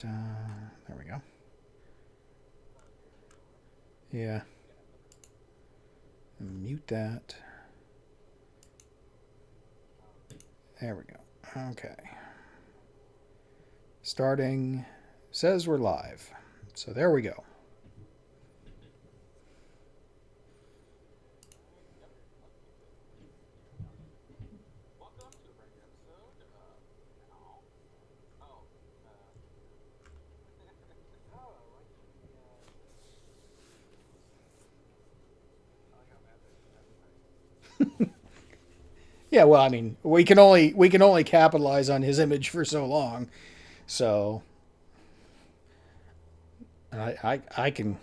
There we go. Yeah. Mute that. There we go. Okay. Starting. Says we're live. So there we go. Yeah, well, I mean, we can only capitalize on his image for so long. So I can.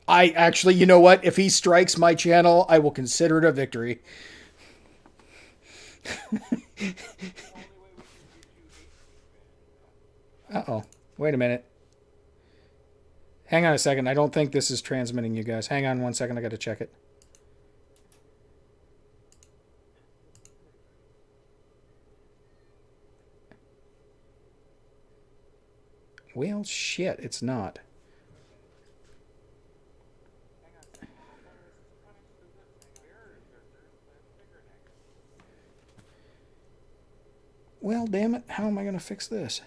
I actually, you know what? If he strikes my channel, I will consider it a victory. Uh oh. Wait a minute. Hang on a second. I don't think this is transmitting you guys. Hang on one second. I got to check it. Well, shit. It's not. Well, damn it. How am I going to fix this?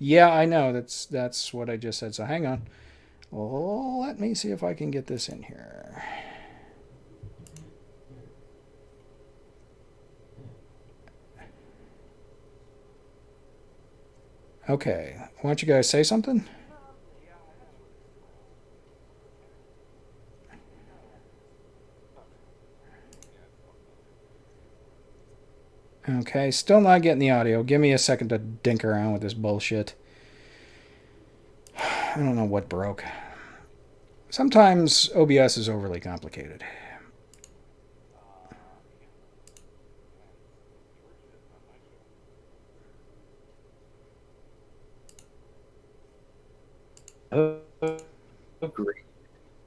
Yeah, I know. That's what I just said. So hang on. Oh, let me see if I can get this in here. Okay. Why don't you guys say something? Okay, still not getting the audio. Give me a second to dink around with this bullshit. I don't know what broke. Sometimes OBS is overly complicated. Oh, great.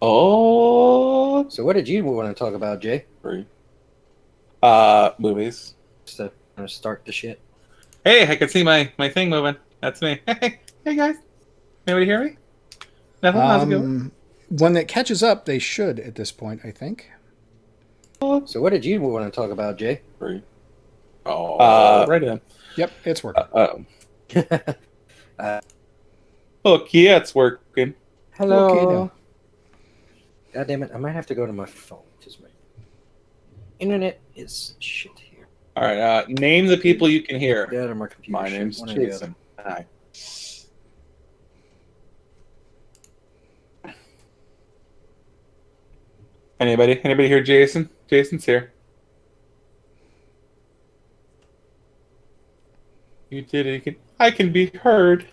Oh, So what did you want to talk about, Jay? great. Movies. Just to start the shit. Hey, I can see my thing moving. That's me. Hey guys. Anybody hear me? Nothing. How's it going? When it catches up, they should at this point, I think. So what did you want to talk about, Jay? Great. Oh, right in. Yep, it's working. Look, yeah, it's working. Hello. Okay, now. God damn it! I might have to go to my phone because my internet is shit here. All right. Name the people you can hear. Get out of my computer. My shit, name's one or the other. Jason. Hi. Anybody hear Jason? Jason's here. You did it. I can be heard.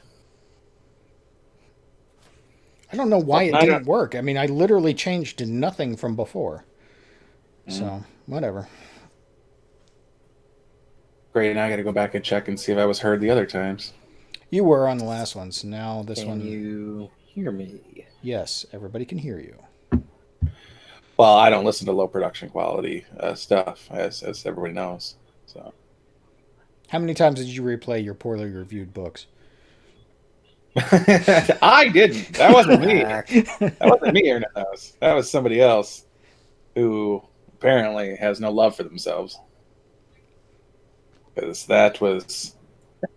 I don't know why Well, it didn't work. I mean, I literally changed to nothing from before. So, whatever. Great, now I gotta go back and check and see if I was heard the other times. You were on the last one, so now this one. Can you hear me? Yes, everybody can hear you. Well, I don't listen to low production quality stuff, as everybody knows. So, How many times did you replay your poorly reviewed books? I didn't. That wasn't me. That wasn't me, Aaron. That was somebody else who apparently has no love for themselves. Because that was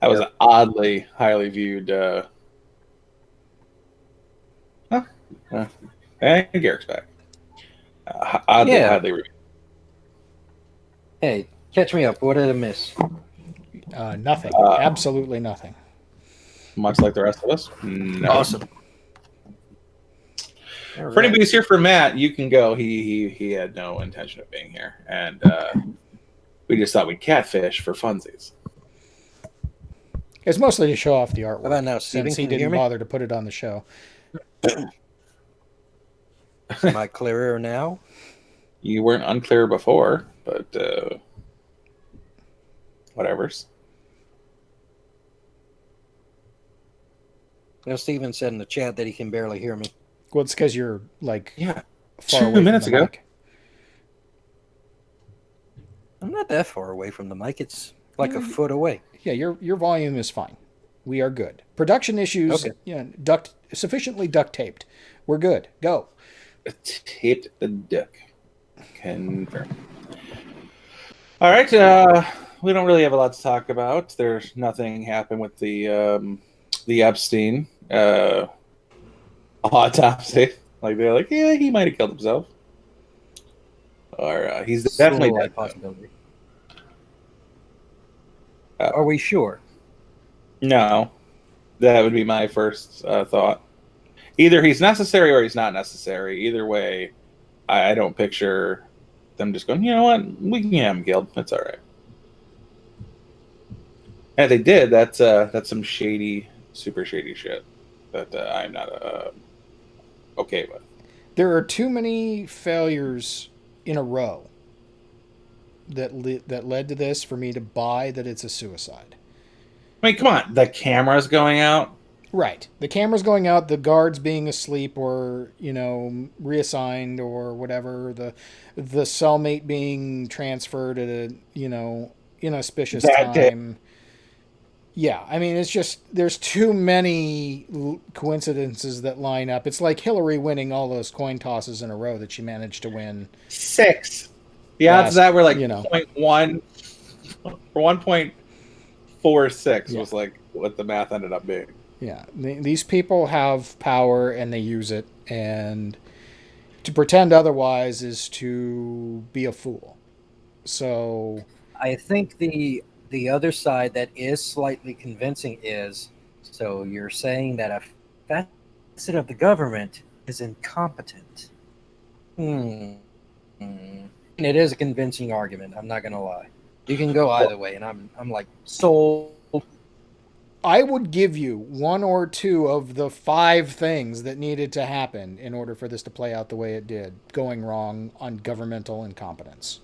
an oddly highly viewed. And Garrick's back. Oddly reviewed. Hey, catch me up. What did I miss? Nothing. Absolutely nothing. Much like the rest of us. No. Awesome. For anybody who's here for Matt, you can go. He had no intention of being here, and we just thought we'd catfish for funsies. It's mostly to show off the artwork. How about now, Steven? Since he didn't bother to put it on the show. Am I clearer now? You weren't unclear before, but whatever's. Steven said in the chat that he can barely hear me. Well, it's because you're like Yeah. far 2 away from minutes the ago. mic. I'm not that far away from the mic. It's like a Yeah, foot away. yeah, your volume is fine. We are good. Production issues, Okay. sufficiently duct taped. We're good. Go. Taped the duck. Confirm. All right. We don't really have a lot to talk about. There's nothing happened with the Epstein autopsy. Like they're like, yeah, he might have killed himself, or he's definitely dead. Slight possibility. Uh, Are we sure? no, that would be my first thought. Either he's necessary or he's not necessary. Either way, I don't picture them just going, you know what, we can have him killed. That's all right. And if they did, that's some shady, super shady shit that I'm not okay with. There are too many failures in a row that led to this for me to buy that it's a suicide. I mean, come on, the camera's going out. Right. The camera's going out, the guards being asleep or, reassigned or whatever, the cellmate being transferred at a, inauspicious That day. time. Yeah, I mean, it's just, there's too many coincidences that line up. It's like Hillary winning all those coin tosses in a row that she managed to win. 6. The odds of that were like 0.1 or 1.46 was like what the math ended up being. Yeah, these people have power and they use it, and to pretend otherwise is to be a fool. So I think the other side that is slightly convincing is, so you're saying that a facet of the government is incompetent. And it is a convincing argument. I'm not gonna lie. You can go either way, and I'm like sold. I would give you 1 or 2 of the 5 things that needed to happen in order for this to play out the way it did, going wrong on governmental incompetence.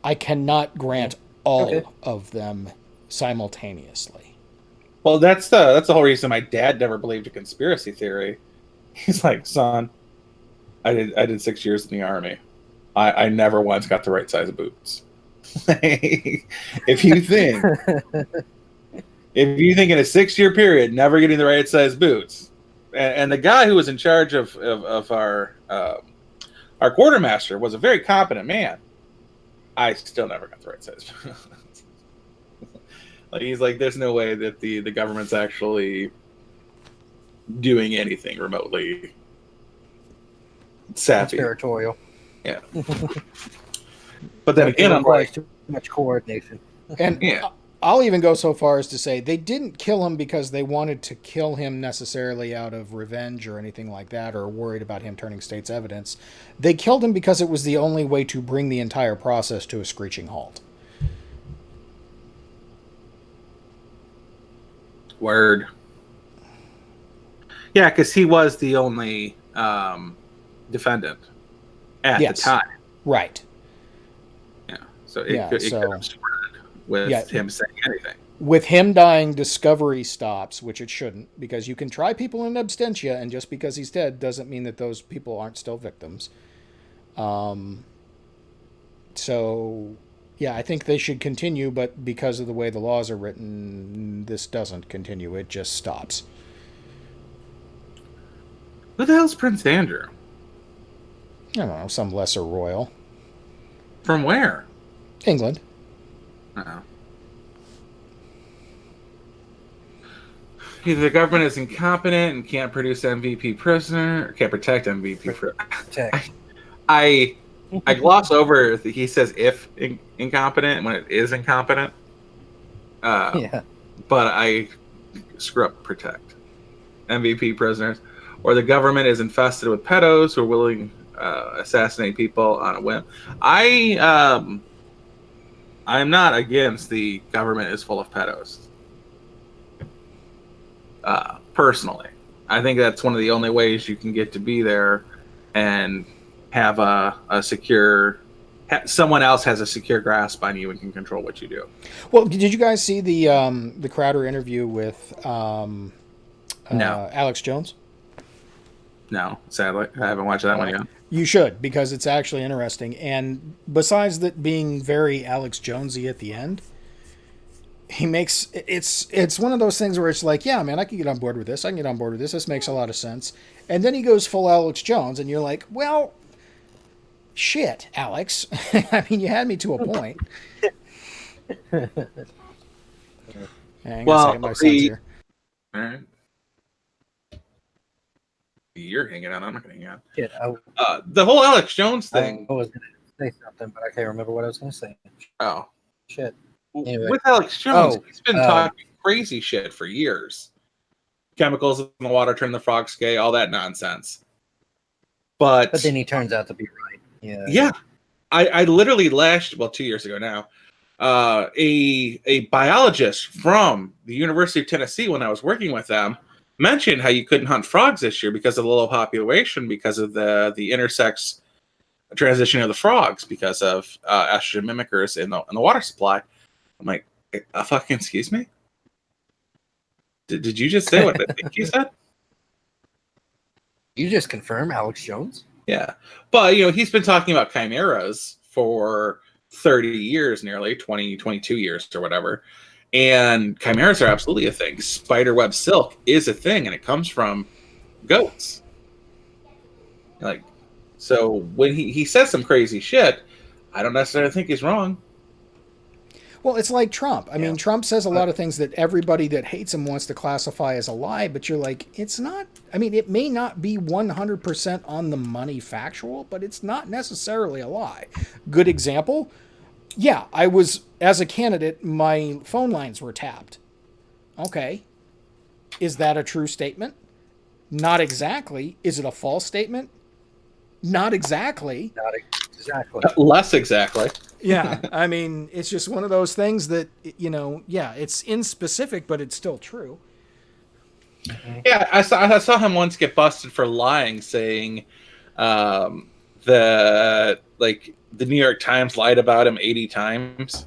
I cannot grant all of them simultaneously. Well, that's the whole reason my dad never believed a conspiracy theory. He's like, son, I did 6 years in the army. I never once got the right size of boots. If you think in a 6-year period never getting the right size boots, and the guy who was in charge of our quartermaster was a very competent man, I still never got the right size boots. Like, he's like, there's no way that the government's actually doing anything remotely savvy. Territorial. Yeah. But then again, I'm like, too much coordination. And I'll even go so far as to say they didn't kill him because they wanted to kill him necessarily out of revenge or anything like that, or worried about him turning state's evidence. They killed him because it was the only way to bring the entire process to a screeching halt. Word. Yeah, because he was the only defendant at the time. Right. Yeah. So it could have spread with him saying anything. With him dying, discovery stops, which it shouldn't, because you can try people in absentia, and just because he's dead doesn't mean that those people aren't still victims. So, yeah, I think they should continue, but because of the way the laws are written, this doesn't continue. It just stops. Who the hell's Prince Andrew? I don't know, some lesser royal. From where? England. Uh-oh. Either the government is incompetent and can't produce MVP prisoner, or can't protect MVP prisoner. I gloss over. He says if incompetent when it is incompetent. But I screw up protect MVP prisoners, or the government is infested with pedos who are willing assassinate people on a whim. I'm not against the government is full of pedos. Personally, I think that's one of the only ways you can get to be there and have a secure. Someone else has a secure grasp on you and can control what you do. Well, did you guys see the Crowder interview with No. Alex Jones? No, sadly, I haven't watched that one yet. You should, because it's actually interesting. And besides that being very Alex Jonesy at the end, he makes it's one of those things where it's like, yeah, man, I can get on board with this. I can get on board with this. This makes a lot of sense. And then he goes full Alex Jones, and you're like, well, shit, Alex. I mean, you had me to a point. Hang on a second, my son's here. All right. You're hanging out. I'm not going to hang out. Shit, the whole Alex Jones thing. I was going to say something, but I can't remember what I was going to say. Oh. Shit. Anyway. With Alex Jones, he's been talking crazy shit for years. Chemicals in the water turn the frogs gay, all that nonsense. But then he turns out to be right. Yeah. Yeah. I literally 2 years ago now, a biologist from the University of Tennessee, when I was working with them, mentioned how you couldn't hunt frogs this year because of the low population, because of the intersex transition of the frogs, because of estrogen mimickers in the water supply. I'm like, fucking excuse me? Did you just say what I think you said? You just confirm Alex Jones? Yeah. But, he's been talking about chimeras for 30 years, nearly 20, 22 years or whatever. And chimeras are absolutely a thing. Spiderweb silk is a thing, and it comes from goats. Like, so when he says some crazy shit, I don't necessarily think he's wrong. Well, it's like Trump. I mean, Trump says a lot of things that everybody that hates him wants to classify as a lie, but you're like, it's not. I mean, it may not be 100% on the money factual, but it's not necessarily a lie. Good example. Yeah, I was, as a candidate, my phone lines were tapped. Okay. Is that a true statement? Not exactly. Is it a false statement? Not exactly. Not exactly. Less exactly. Yeah, I mean, it's just one of those things that, it's inspecific, but it's still true. Yeah, I saw him once get busted for lying, saying the New York Times lied about him 80 times,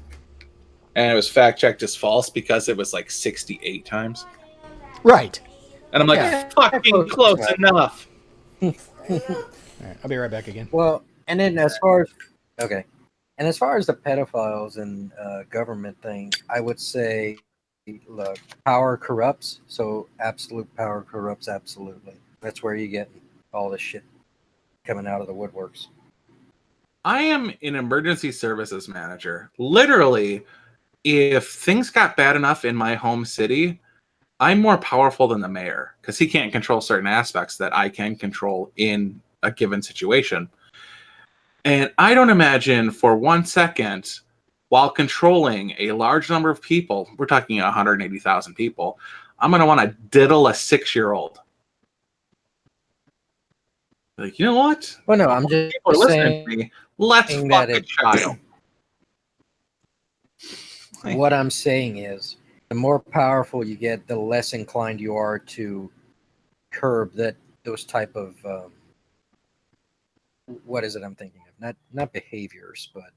and it was fact checked as false because it was 68 times. Right. And I'm like, fucking close enough. All right, I'll be right back again. Well, and then as far as the pedophiles and government thing, I would say, look, power corrupts, so absolute power corrupts absolutely. That's where you get all this shit coming out of the woodworks. I am an emergency services manager. Literally, if things got bad enough in my home city, I'm more powerful than the mayor because he can't control certain aspects that I can control in a given situation. And I don't imagine for 1 second, while controlling a large number of people, we're talking 180,000 people, I'm going to want to diddle a 6-year-old. Like, you know what? Well, no, I'm just people are listening to me. Let's fuck a child. What I'm saying is, the more powerful you get, the less inclined you are to curb those type of what is it I'm thinking of? Not behaviors, but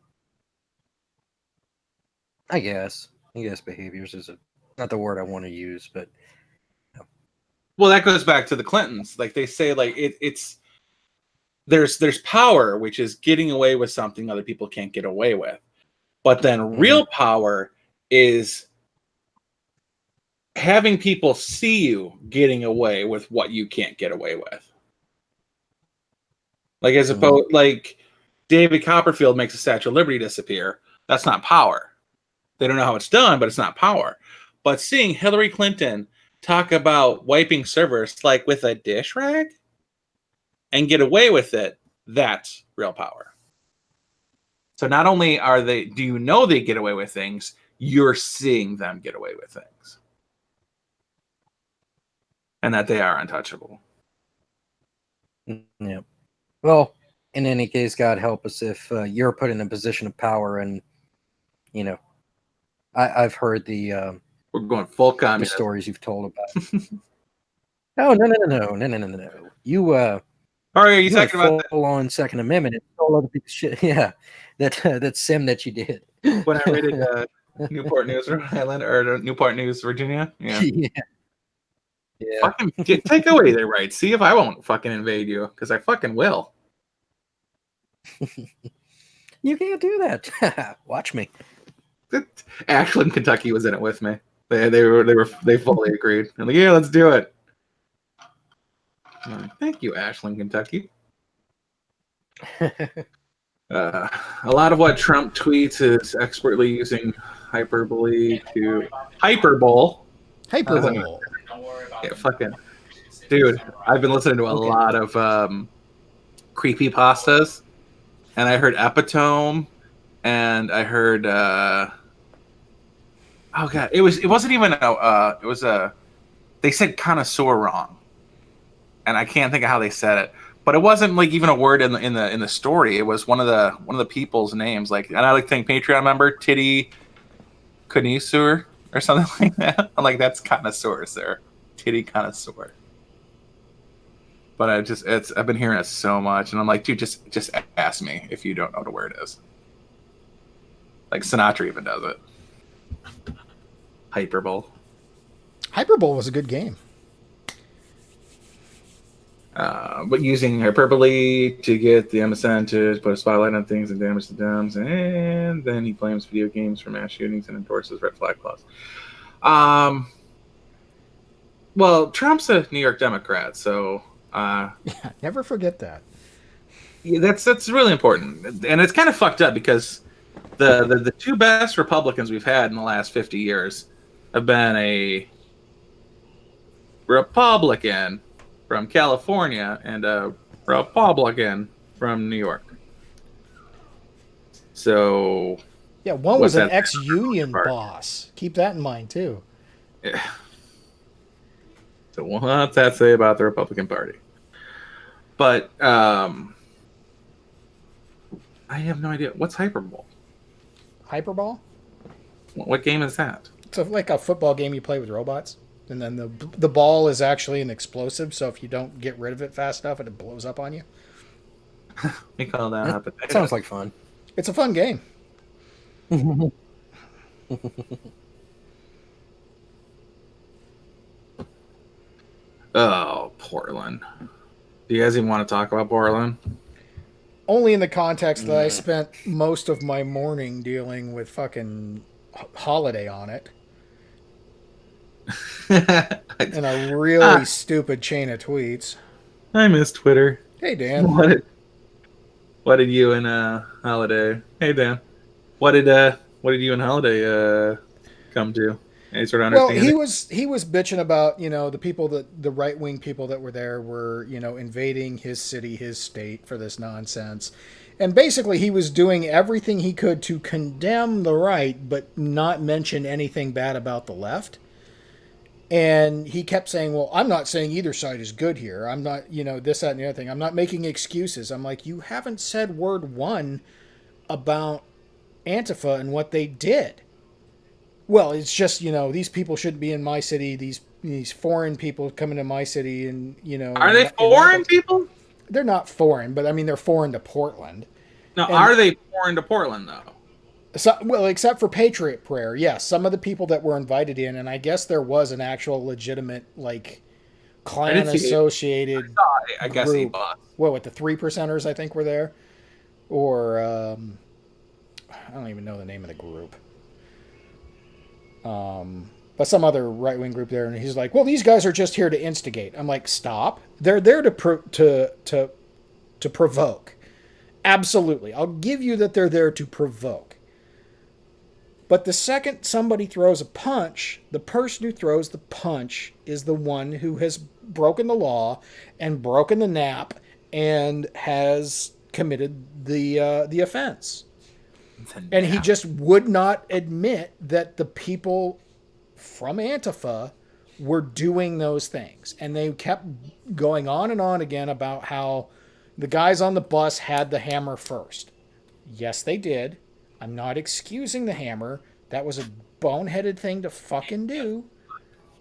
I guess behaviors is not the word I want to use, but well, that goes back to the Clintons. Like they say, it's there's power, which is getting away with something other people can't get away with, but then real power is having people see you getting away with what you can't get away with. Like as opposed, like David Copperfield makes the Statue of Liberty disappear. That's not power. They don't know how it's done, but it's not power. But seeing Hillary Clinton talk about wiping servers with a dish rag and get away with it, that's real power. So not only do you know they get away with things, you're seeing them get away with things. And that they are untouchable. Yeah. Well, in any case, God help us if you're put in a position of power, and I've heard the we're going full communism. The stories you've told about. No. You are you talking about full on Second Amendment and all other people's shit? Yeah, that sim that you did when I raided Newport News, Rhode Island, or Newport News, Virginia. Yeah. Yeah. Fucking take away their rights. See if I won't fucking invade you, because I fucking will. You can't do that. Watch me. Ashland, Kentucky was in it with me. They fully agreed. I'm like, yeah, let's do it. Like, thank you, Ashland, Kentucky. A lot of what Trump tweets is expertly using hyperbole to hyperbole. Hyperbole. Yeah, fucking dude. I've been listening to a lot of creepy pastas, and I heard epitome, and I heard oh god, it wasn't even it was a they said connoisseur wrong, and I can't think of how they said it. But it wasn't like even a word in the story. It was one of the people's names. Like, and I like think Patreon member Titty Connoisseur or something like that. I'm like, that's connoisseur, sir. Titty connoisseur. But I've been hearing it so much, and I'm like, dude, just ask me if you don't know what a word is. Like Sinatra even does it. Hyperbole. Hyperbole was a good game. But using hyperbole to get the MSN to put a spotlight on things and damage the Dems, and then he blames video games for mass shootings and endorses red flag laws. Well, Trump's a New York Democrat, so Yeah, never forget that. yeah, that's really important, and it's kind of fucked up because the two best Republicans we've had in the last 50 years have been a Republican from California and a Republican from New York. So Yeah, one was an ex-union boss. Keep that in mind too. yeah. So what's that say about the Republican Party? But I have no idea. What's hyperbole? Hyperball? What game is that? It's like a football game you play with robots. And then the ball is actually an explosive, so if you don't get rid of it fast enough, it blows up on you. We call that That sounds like fun. It's a fun game. Oh, Portland. Do you guys even want to talk about Portland? Only in the context that I spent most of my morning dealing with fucking Holiday on it. And a really stupid chain of tweets. I miss Twitter. Hey, Dan. What did you and Holiday? Hey, Dan. What did you and Holiday come to? Any sort of understanding? Well, he was bitching about the people the right wing people that were there were invading his city, his state for this nonsense, and basically he was doing everything he could to condemn the right, but not mention anything bad about the left. And he kept saying, well, I'm not saying either side is good here. I'm not, this, that, and the other thing. I'm not making excuses. I'm like, you haven't said word one about Antifa and what they did. Well, it's just, these people shouldn't be in my city. These foreign people coming to my city and, Are they foreign people? They're not foreign, but I mean, they're foreign to Portland. No, are they foreign to Portland, though? So, well, except for Patriot Prayer, yes. Some of the people that were invited in, and I guess there was an actual legitimate, like, Klan-associated I guess he bought. What, with the 3%ers, I think, were there? Or, I don't even know the name of the group. But some other right-wing group there, and he's like, well, these guys are just here to instigate. I'm like, stop. They're there to provoke. Absolutely. I'll give you that they're there to provoke. But the second somebody throws a punch, the person who throws the punch is the one who has broken the law and broken the N.A.W. and has committed the offense. And he just would not admit that the people from Antifa were doing those things. And they kept going on and on again about how the guys on the bus had the hammer first. Yes, they did. I'm not excusing the hammer. That was a boneheaded thing to fucking do.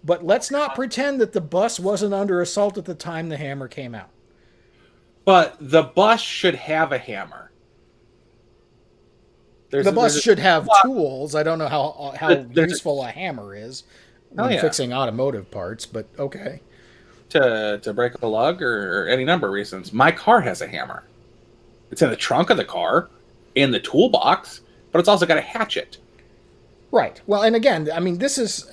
But let's not pretend that the bus wasn't under assault at the time the hammer came out. But the bus should have a hammer. The bus should have tools. I don't know how useful a hammer is when fixing automotive parts, but okay. to break a lug or any number of reasons. My car has a hammer. It's in the trunk of the car, in the toolbox, but it's also got a hatchet. Right. Well, and again, I mean, this is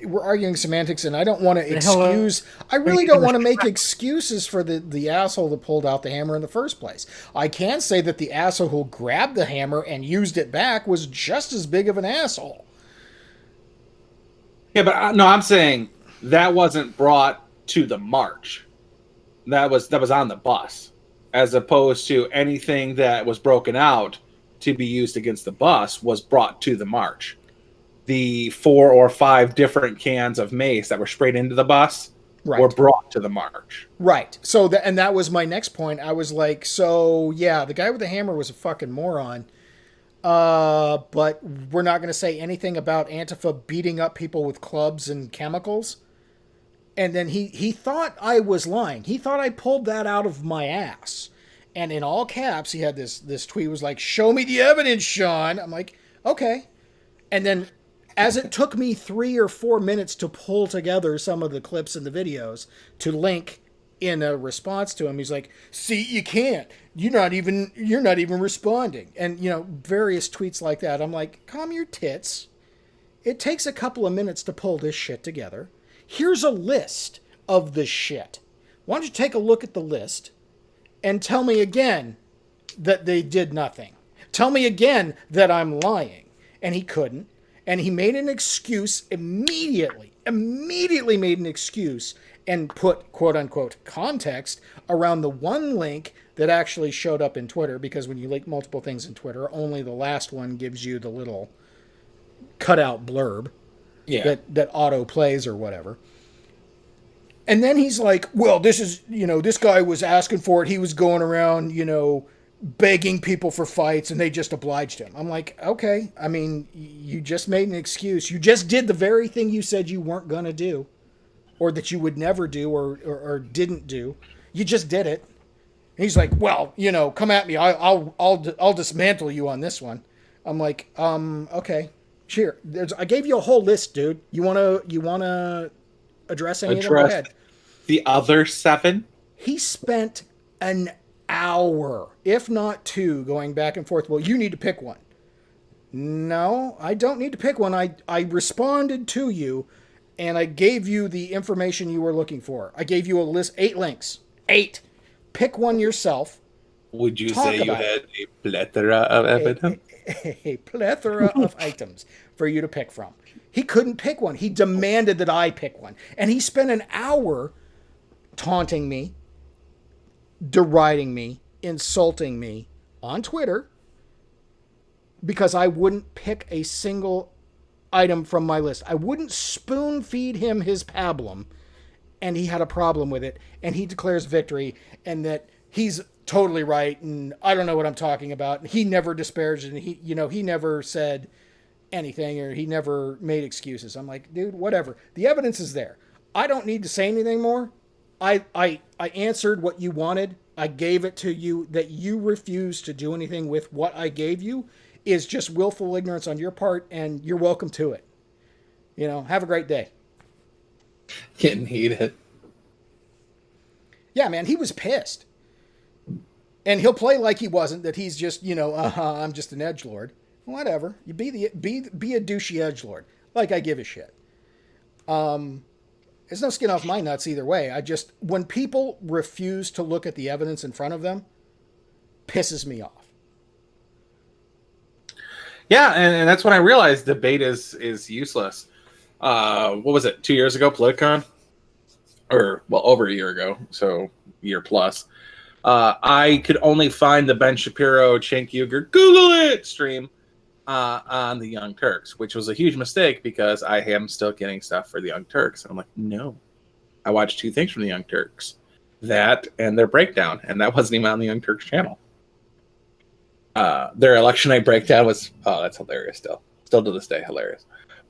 we're arguing semantics, and I don't want to excuse. I really don't want to make excuses for the asshole that pulled out the hammer in the first place. I can say that the asshole who grabbed the hammer and used it back was just as big of an asshole. Yeah, but no, I'm saying that wasn't brought to the march. That was on the bus, as opposed to anything that was broken out to be used against the bus was brought to the march. The 4 or 5 different cans of mace that were sprayed into the bus were brought to the march. Right. So and that was my next point. I was like, so yeah, the guy with the hammer was a fucking moron. But we're not going to say anything about Antifa beating up people with clubs and chemicals. And then he thought I was lying. He thought I pulled that out of my ass. And in all caps, he had this tweet was like, "Show me the evidence, Sean." I'm like, okay. And then as it took me 3 or 4 minutes to pull together some of the clips and the videos to link in a response to him, he's like, "See, you can't. You're not even responding." And, various tweets like that. I'm like, calm your tits. It takes a couple of minutes to pull this shit together. Here's a list of the shit. Why don't you take a look at the list and tell me again that they did nothing? Tell me again that I'm lying. And he couldn't. And he made an excuse immediately made an excuse and put quote unquote context around the one link that actually showed up in Twitter, because when you link multiple things in Twitter, only the last one gives you the little cutout blurb that auto plays or whatever. And then he's like, well, this is, this guy was asking for it. He was going around, begging people for fights, and they just obliged him. I'm like, okay, I mean, you just made an excuse. You just did the very thing you said you weren't going to do, or that you would never do, or didn't do. You just did it. And he's like, well, come at me. I'll dismantle you on this one. I'm like, okay, sure. I gave you a whole list, dude. You wanna address any of them? Go ahead. The other 7? He spent an hour, if not 2, going back and forth. Well, you need to pick one. No, I don't need to pick one. I responded to you, and I gave you the information you were looking for. I gave you a list, 8 links. 8. Pick one yourself. Would you say you had a plethora of evidence? A plethora of items for you to pick from. He couldn't pick one. He demanded that I pick one. And he spent an hour taunting me, deriding me, insulting me on Twitter because I wouldn't pick a single item from my list. I wouldn't spoon feed him his pablum, and he had a problem with it, and he declares victory, and that he's totally right, and I don't know what I'm talking about. He never disparaged, and he never said anything, or he never made excuses. I'm like, dude, whatever. The evidence is there. I don't need to say anything more. I answered what you wanted. I gave it to you. That you refused to do anything with what I gave you is just willful ignorance on your part, and you're welcome to it. Have a great day. Getting heated. Yeah, man, he was pissed. And he'll play like he wasn't, that he's just, I'm just an edgelord. Whatever. You be a douchey edgelord. Like I give a shit. There's no skin off my nuts either way. When people refuse to look at the evidence in front of them, pisses me off. Yeah, and that's when I realized debate is useless. What was it, 2 years ago, Politicon? Or, well, over a year ago, so year plus. I could only find the Ben Shapiro, Cenk Uygur, Google it stream on the Young Turks, which was a huge mistake because I am still getting stuff for the Young Turks. And I'm like, no. I watched 2 things from the Young Turks. That and their breakdown, and that wasn't even on the Young Turks channel. Their election night breakdown was, that's hilarious still. Still to this day, hilarious.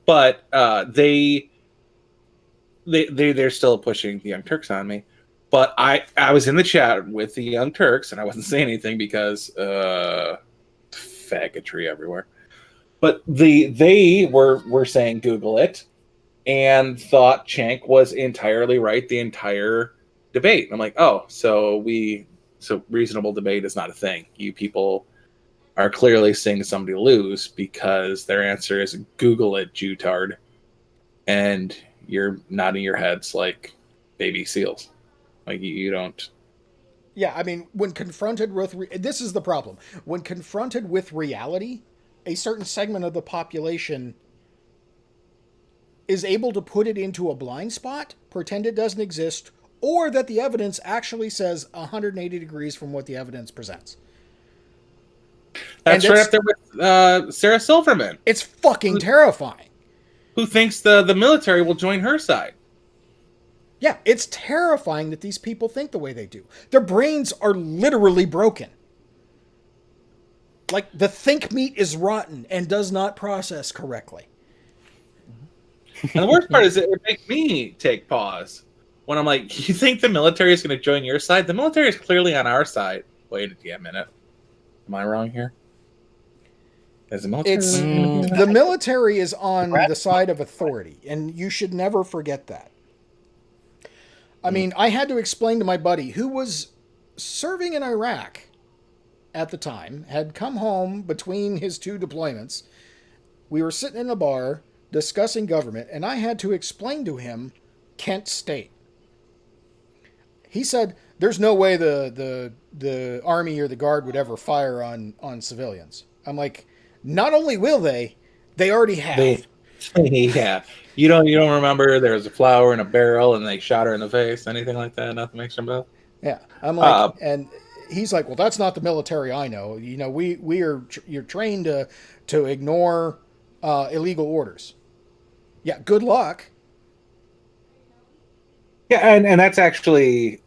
But they're still pushing the Young Turks on me. But I was in the chat with the Young Turks, and I wasn't saying anything because faggotry everywhere. But they were saying Google it, and thought Cenk was entirely right the entire debate. I'm like, oh, so reasonable debate is not a thing. You people are clearly seeing somebody lose because their answer is Google it, Jutard, and you're nodding your heads like baby seals. Like you don't. Yeah, I mean, when confronted with this is the problem. When confronted with reality, a certain segment of the population is able to put it into a blind spot, pretend it doesn't exist, or that the evidence actually says 180 degrees from what the evidence presents. That's right up there with Sarah Silverman. It's fucking terrifying. Who thinks the military will join her side? Yeah, it's terrifying that these people think the way they do. Their brains are literally broken. Like, the think meat is rotten and does not process correctly. And the worst part is it makes me take pause when I'm like, you think the military is going to join your side? The military is clearly on our side. Wait a minute. Am I wrong here? Is the military the military is on the side of authority, and you should never forget that. I mean, I had to explain to my buddy who was serving in Iraq at the time, had come home between his two deployments. We were sitting in a bar discussing government, and I had to explain to him Kent State. He said, there's no way the Army or the Guard would ever fire on civilians. I'm like, not only will they already have. Yeah. You don't remember there was a flower in a barrel and they shot her in the face, anything like that? Nothing makes them bell? Yeah. I'm like, and he's like, well, that's not the military I know. You know, you're trained to ignore illegal orders. Yeah, good luck. Yeah, and that's actually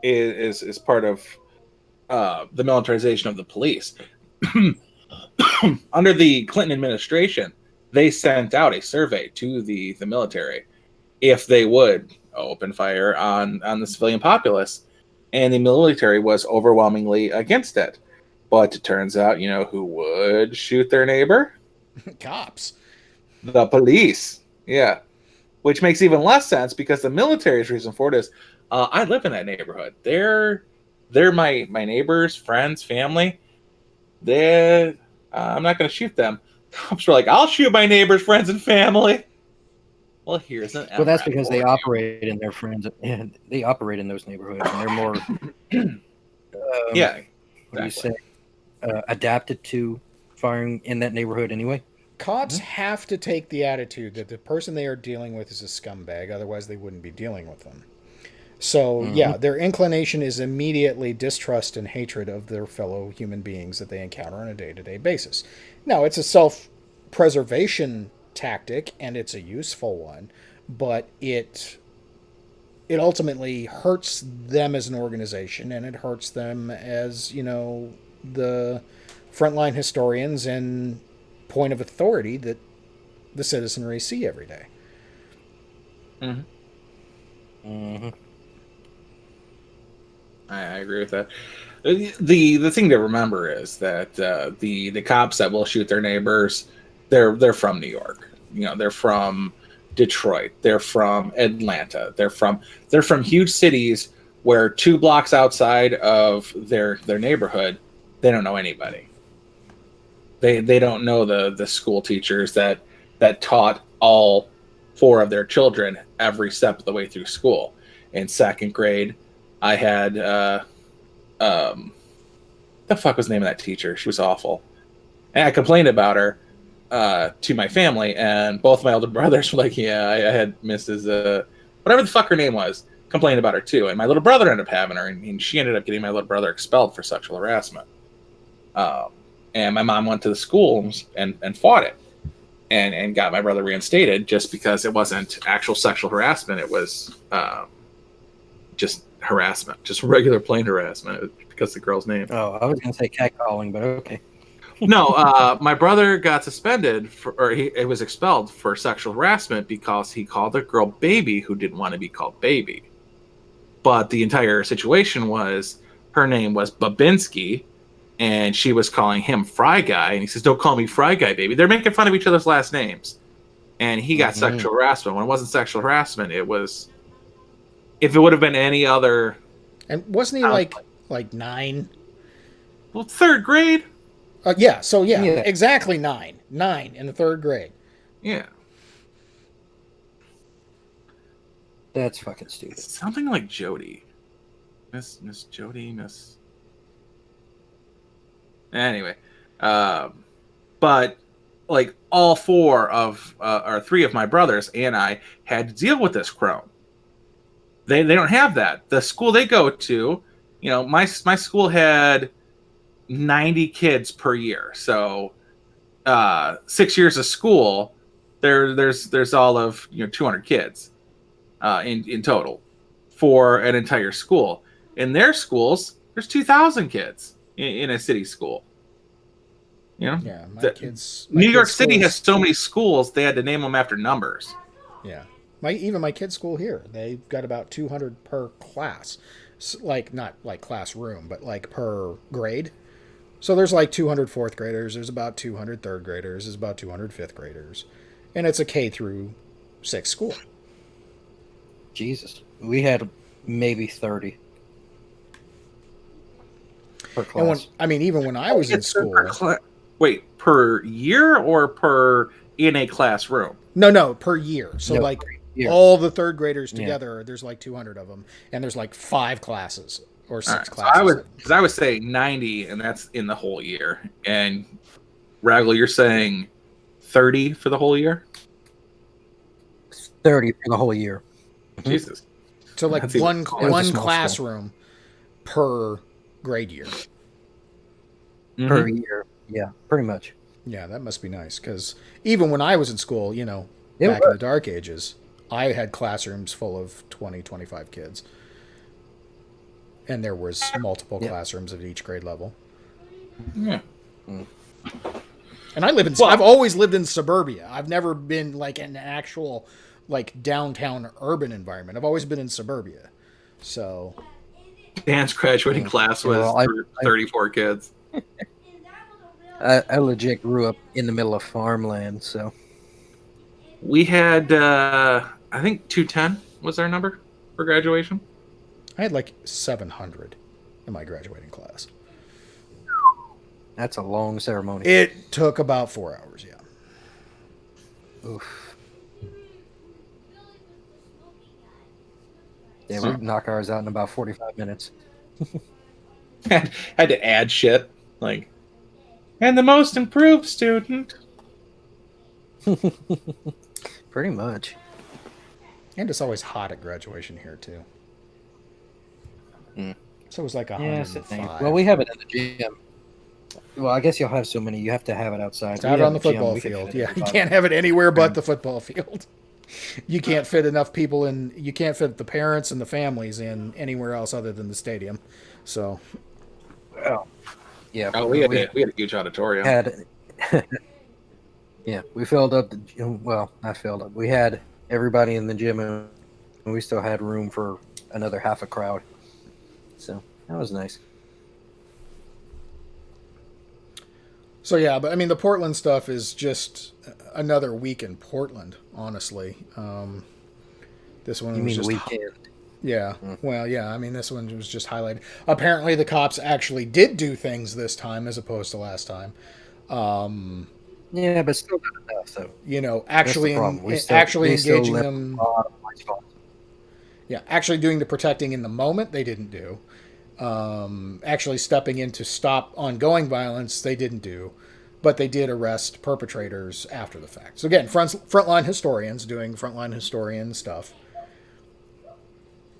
is part of the militarization of the police. Under the Clinton administration, they sent out a survey to the military if they would open fire on the civilian populace, and the military was overwhelmingly against it. But it turns out, you know who would shoot their neighbor? Cops. The police. Yeah. Which makes even less sense because the military's reason for it is, I live in that neighborhood. They're my neighbors, friends, family. I'm not going to shoot them. Cops were like, I'll shoot my neighbors, friends, and family. Well, here's an. Well, that's because they operate in their friends, and they operate in those neighborhoods, and they're more. Yeah. What do you say? Adapted to firing in that neighborhood anyway. Cops have to take the attitude that the person they are dealing with is a scumbag, otherwise they wouldn't be dealing with them. So, yeah, their inclination is immediately distrust and hatred of their fellow human beings that they encounter on a day-to-day basis. Now, it's a self-preservation tactic, and it's a useful one, but it ultimately hurts them as an organization, and it hurts them as, you know, the frontline historians and point of authority that the citizenry see every day. I agree with that. The thing to remember is that the cops that will shoot their neighbors, they're from New York. You know, they're from Detroit. They're from Atlanta. They're from huge cities where 2 blocks outside of their neighborhood, they don't know anybody. They don't know the school teachers that taught all 4 of their children every step of the way through school. In 2nd grade, I had the fuck was the name of that teacher? She was awful, and I complained about her to my family, and both my older brothers were like, "Yeah, I had Mrs. Whatever the fuck her name was." Complained about her too, and my little brother ended up having her, and she ended up getting my little brother expelled for sexual harassment. And my mom went to the school and fought it, and got my brother reinstated just because it wasn't actual sexual harassment; it was just harassment, just regular plain harassment because the girl's name. Oh, I was going to say catcalling, but okay. No, my brother got suspended he was expelled for sexual harassment because he called a girl baby who didn't want to be called baby. But the entire situation was her name was Babinski, and she was calling him Fry Guy, and he says, "Don't call me Fry Guy, baby." They're making fun of each other's last names. and he got sexual harassment. When it wasn't sexual harassment, it was, if it would have been any other. And wasn't he like 9? Well, 3rd grade. Yeah. So yeah, exactly 9. 9 in the 3rd grade. Yeah. That's fucking stupid. Something like Jody. Miss Jody, Miss. Anyway, but like all 4 of or 3 of my brothers and I had to deal with this crone. They don't have that. The school they go to, you know, my school had 90 kids per year. So 6 years of school, there's all of 200 kids in total for an entire school. In their schools, there's 2,000 kids in a city school. Yeah, New York City has so many schools, they had to name them after numbers. Yeah. Even my kids' school here, they've got about 200 per class. Like, not like classroom, but like per grade. So there's like 200 4th graders, there's about 200 3rd graders, there's about 200 5th graders. And it's a K through 6 school. Jesus. We had maybe 30 per class. Even when I was in school. Wait, per year or in a classroom? No, per year. So all the 3rd graders together, there's like 200 of them, and there's like 5 classes or 6 classes. So I was saying 90, and that's in the whole year. And Raggle, you're saying 30 for the whole year? 30 for the whole year. Jesus. So like one classroom per grade year. Per year. Yeah, pretty much. Yeah, that must be nice, because even when I was in school, back in the dark ages, I had classrooms full of 20, 25 kids. And there was multiple classrooms at each grade level. Yeah. And I've always lived in suburbia. I've never been like in an actual like downtown urban environment. I've always been in suburbia. So Dan's graduating class was 34 kids. I legit grew up in the middle of farmland, so we had I think 210 was our number for graduation. I had like 700 in my graduating class. That's a long ceremony. It took about 4 hours, yeah. Oof. Yeah, we knock ours out in about 45 minutes. Had to add shit like, and the most improved student. Pretty much. And it's always hot at graduation here too. So it was like 105. Well, we have it in the gym. Well, I guess you'll have so many. You have to have it outside. It's out on the football field. Yeah, you can't have it anywhere but the football field. You can't fit enough people in. You can't fit the parents and the families in anywhere else other than the stadium. So, well, yeah. Oh, we had a huge auditorium. Yeah, we filled up the gym. Well, not filled up. We had everybody in the gym, and we still had room for another half a crowd. So that was nice. So yeah, but I mean, the Portland stuff is just another week in Portland, honestly. This one was just weekend. Yeah. Well, yeah. I mean, this one was just highlighted. Apparently, the cops actually did do things this time as opposed to last time. Yeah, but still not enough, though. Actually engaging them. Yeah, actually doing the protecting in the moment, they didn't do. Actually stepping in to stop ongoing violence, they didn't do. But they did arrest perpetrators after the fact. So again, frontline historians doing frontline historian stuff.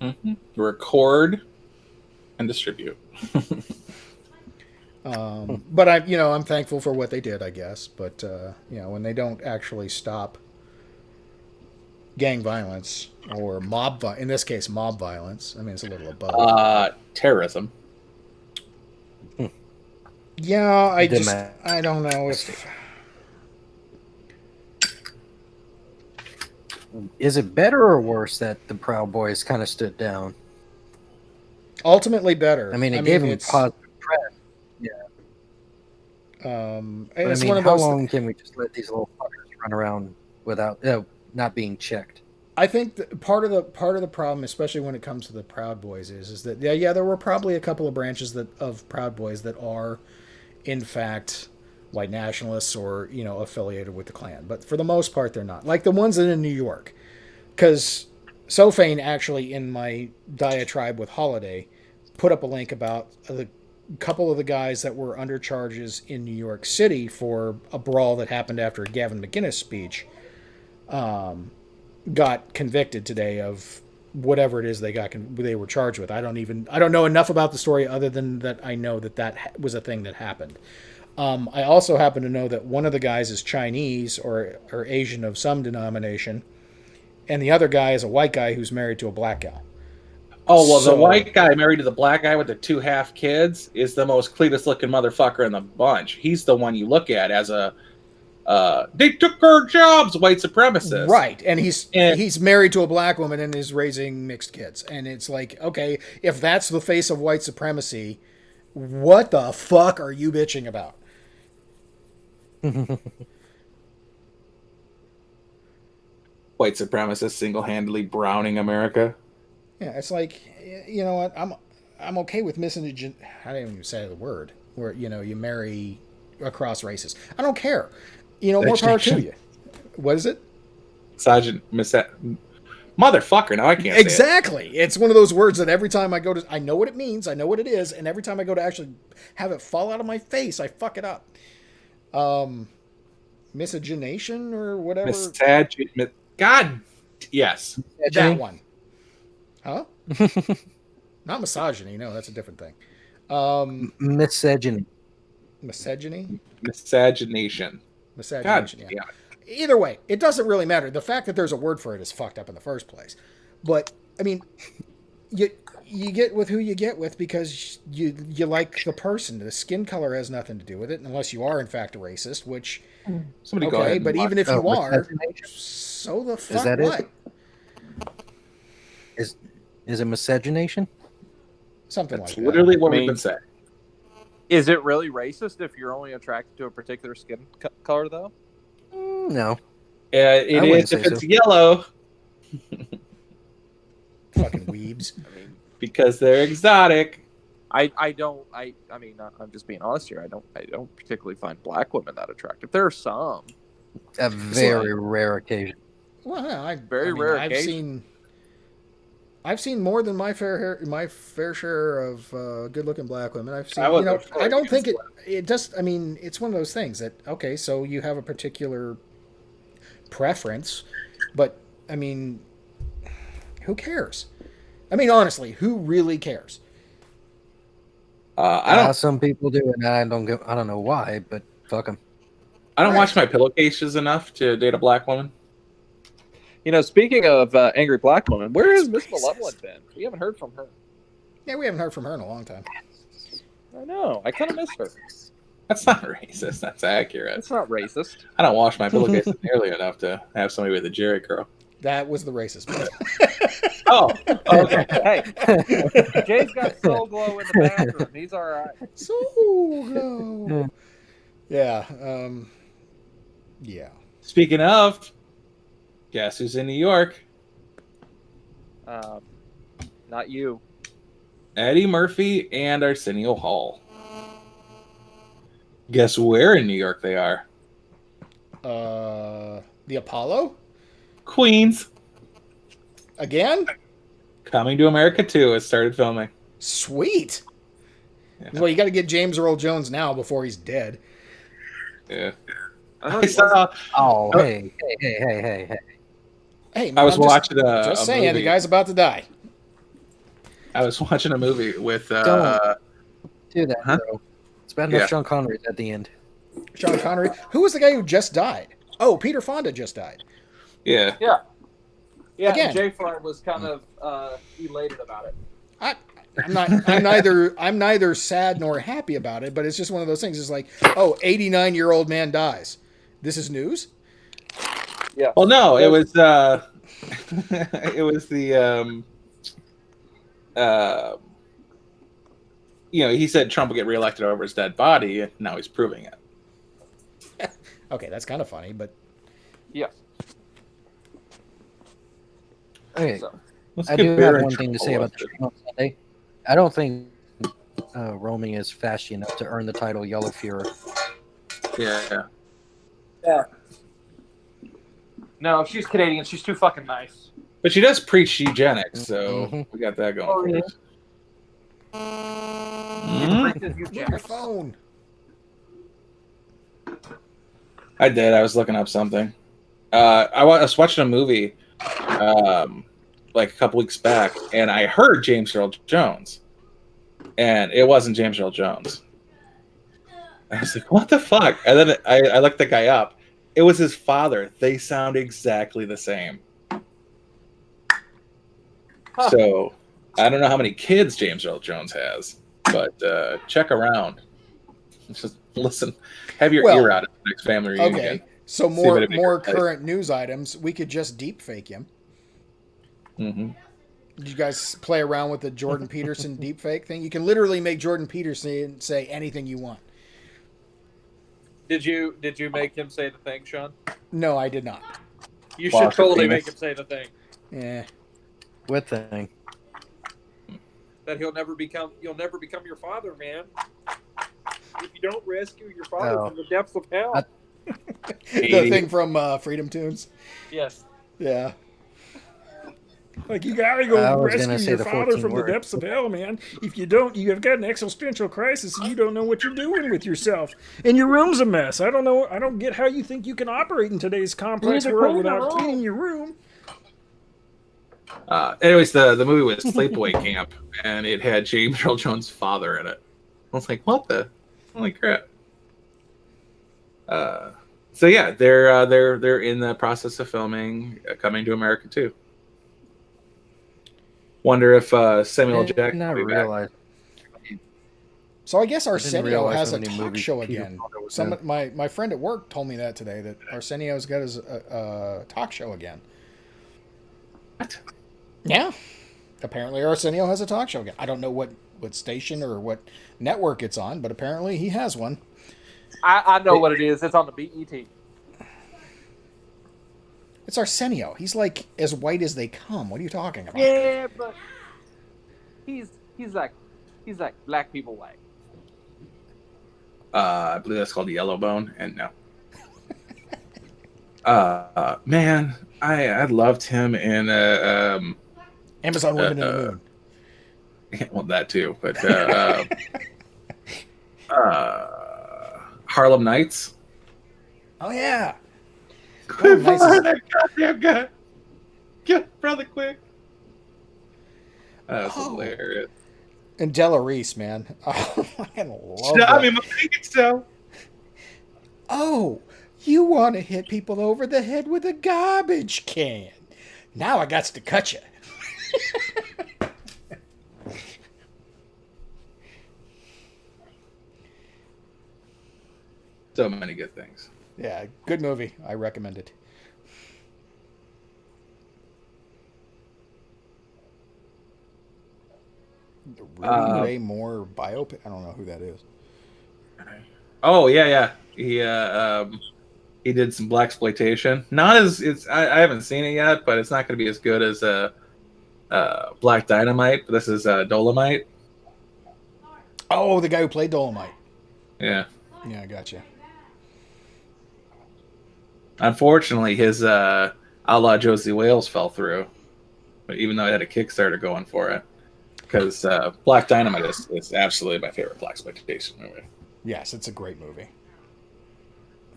Mm-hmm. Record and distribute. But I'm thankful for what they did, I guess. But when they don't actually stop gang violence or in this case mob violence, I mean, it's a little above terrorism. Yeah, I don't know if. Is it better or worse that the Proud Boys kind of stood down? Ultimately, better. I mean, it gave them positive press. Yeah. It's one of how those long can we just let these little fuckers run around without not being checked. I think that part of the problem, especially when it comes to the Proud Boys, is that there were probably a couple of branches of Proud Boys that are, in fact, white nationalists or affiliated with the Klan, but for the most part they're not. Like the ones in New York, because Sophane actually in my diatribe with Holiday put up a link about the couple of the guys that were under charges in New York City for a brawl that happened after a Gavin McInnes speech. Got convicted today of whatever it is they were charged with. I don't know enough about the story other than that I know that was a thing that happened. I also happen to know that one of the guys is Chinese or Asian of some denomination, and the other guy is a white guy who's married to a black gal. Oh, well, the white guy married to the black guy with the 2 half kids is the most Cletus looking motherfucker in the bunch. He's the one you look at as a they took our jobs, white supremacist. Right, and he's married to a black woman and is raising mixed kids. And it's like, okay, if that's the face of white supremacy, what the fuck are you bitching about? White supremacists single-handedly browning America. Yeah, it's like, you know what? I'm okay with misogynist. I didn't even say the word where you marry across races. I don't care. More power to you. What is it? Motherfucker. Now I can't say exactly. It's one of those words that every time I go to, I know what it means, I know what it is, and every time I go to actually have it fall out of my face, I fuck it up. Misogynation or whatever. God, yes. That one. Huh? Not misogyny. No, that's a different thing. Misogyny. Misogyny? Misogynation. Misogynation, yeah. Either way, it doesn't really matter. The fact that there's a word for it is fucked up in the first place. But, I mean, you get with who you get with because you like the person. The skin color has nothing to do with it, unless you are, in fact, a racist, which... Somebody go ahead. But even if you are, so the fuck is that what? It? Is it miscegenation? Something That's like that. literally what we've been saying. Is it really racist if you're only attracted to a particular skin color, though? No. It is if it's yellow. Fucking weebs. I mean, because they're exotic. I mean, I'm just being honest here. I don't particularly find black women that attractive. There are some. A very rare occasion. Well, rare I've occasion. I've seen more than my fair share of good-looking black women. I've seen, I don't think it just. I mean, it's one of those things that okay, so you have a particular preference, but I mean, who cares? I mean, honestly, who really cares? I don't. Some people do, and I don't know why, but fuck them. I don't watch my pillowcases enough to date a black woman. Speaking of angry black woman, where has Miss Malevolent been? We haven't heard from her. Yeah, we haven't heard from her in a long time. I know. I kind of miss her. That's not racist. That's accurate. It's not racist. I don't wash my pillowcases nearly enough to have somebody with a Jerry curl. That was the racist part. Oh, okay. Hey, Jay's got Soul Glow in the bathroom. He's all right. Soul Glow. Yeah. Yeah. Speaking of, guess who's in New York? Not you. Eddie Murphy and Arsenio Hall. Guess where in New York they are? The Apollo? Queens. Again? Coming to America 2 has started filming. Sweet. Yeah. Well, you got to get James Earl Jones now before he's dead. Yeah. I saw. Oh, hey. Hey, man, I was watching just saying, movie. the guy's about to die. I was watching a movie with. Don't do that, bro. It's bad enough Yeah. Sean Connery's at the end. Sean Connery. Who was the guy who just died? Oh, Peter Fonda just died. Yeah. Yeah. Yeah, Again. Jay Fart was kind of elated about it. I'm neither sad nor happy about it, but it's just one of those things. It's like, oh, 89-year-old man dies. This is news? Yeah. Well, no, it was it was the he said Trump will get reelected over his dead body, and now he's proving it. Okay, that's kind of funny, but Yeah. Okay, So, I do have one thing to say about the stream on Sunday. I don't think roaming is fashy enough to earn the title Yellow Fuhrer. Yeah. yeah. No, she's Canadian. She's too fucking nice. But she does preach eugenics, so we got that going for us. Move your phone. I did. I was looking up something. I was watching a movie like a couple weeks back, and I heard James Earl Jones, and it wasn't James Earl Jones. I was like, what the fuck? And then I looked the guy up. It was his father. They sound exactly the same. Huh. So I don't know how many kids James Earl Jones has, but check around. Just listen. Have your ear out at the next family reunion. Okay, so more current news items. We could just deep fake him. Mm-hmm. Did you guys play around with the Jordan Peterson deep fake thing? You can literally make Jordan Peterson say anything you want. Did you make him say the thing, Sean? No, I did not. You should totally make him say the thing. Yeah. What thing? That you'll never become your father, man. If you don't rescue your father from the depths of hell. The thing from Freedom Tunes. Yes. Yeah. Like, you gotta go rescue your father from the depths of hell, man. If you don't, you have got an existential crisis and you don't know what you're doing with yourself. And your room's a mess. I don't know. I don't get how you think you can operate in today's complex world without cleaning your room. Anyways, the movie was Sleepaway Camp, and it had James Earl Jones' father in it. I was like, what the? Holy crap. So yeah, they're in the process of filming Coming to America too. Wonder if Samuel Jackson will be back. So I guess Arsenio has a talk show again. My friend at work told me that today, that Arsenio's got his talk show again. What? Yeah. Apparently Arsenio has a talk show again. I don't know what station or what network it's on, but apparently he has one. I know what it is. It's on the BET. It's Arsenio. He's like as white as they come. What are you talking about? Yeah, but he's like black people white. I believe that's called Yellowbone, and no. Man, I loved him in Amazon Women in the Moon. Well, that too, but Harlem Nights. Oh yeah. Quit firing that goddamn guy. Get brother quick. That's hilarious. And Della Reese, man. I fucking love that. I think so. Oh, you want to hit people over the head with a garbage can. Now I got to cut you. So many good things. Yeah, good movie. I recommend it. Rudy Ray Moore biopic. I don't know who that is. Oh yeah. He did some blaxploitation. Not as I haven't seen it yet, but it's not going to be as good as Black Dynamite. This is Dolomite. Oh, the guy who played Dolomite. Yeah. Yeah, I gotcha. Unfortunately, his a la Josie Wales fell through, even though it had a Kickstarter going for it. Because Black Dynamite is absolutely my favorite blaxploitation movie. Yes, it's a great movie.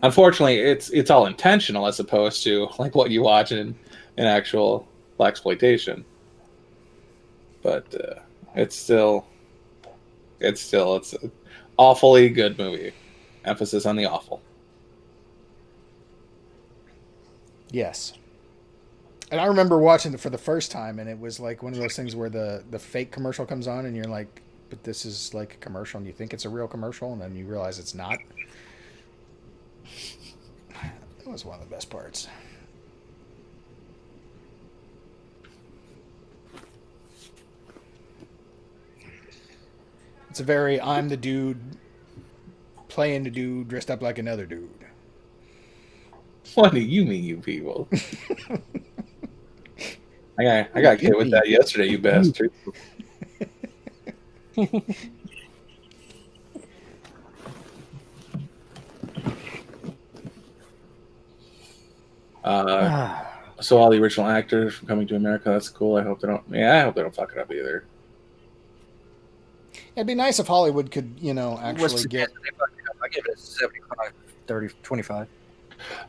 Unfortunately, it's all intentional as opposed to like what you watch in actual blaxploitation. But it's an awfully good movie. Emphasis on the awful. Yes. And I remember watching it for the first time, and it was like one of those things where the fake commercial comes on, and you're like, but this is like a commercial, and you think it's a real commercial, and then you realize it's not. That was one of the best parts. It's a very I'm the dude playing the dude dressed up like another dude. What do you mean, you people? I got hit with that yesterday, you bastard. So all the original actors from Coming to America, that's cool. I hope they don't. Yeah, I hope they don't fuck it up either. It'd be nice if Hollywood could, actually get. I give it a 75, 30, 25.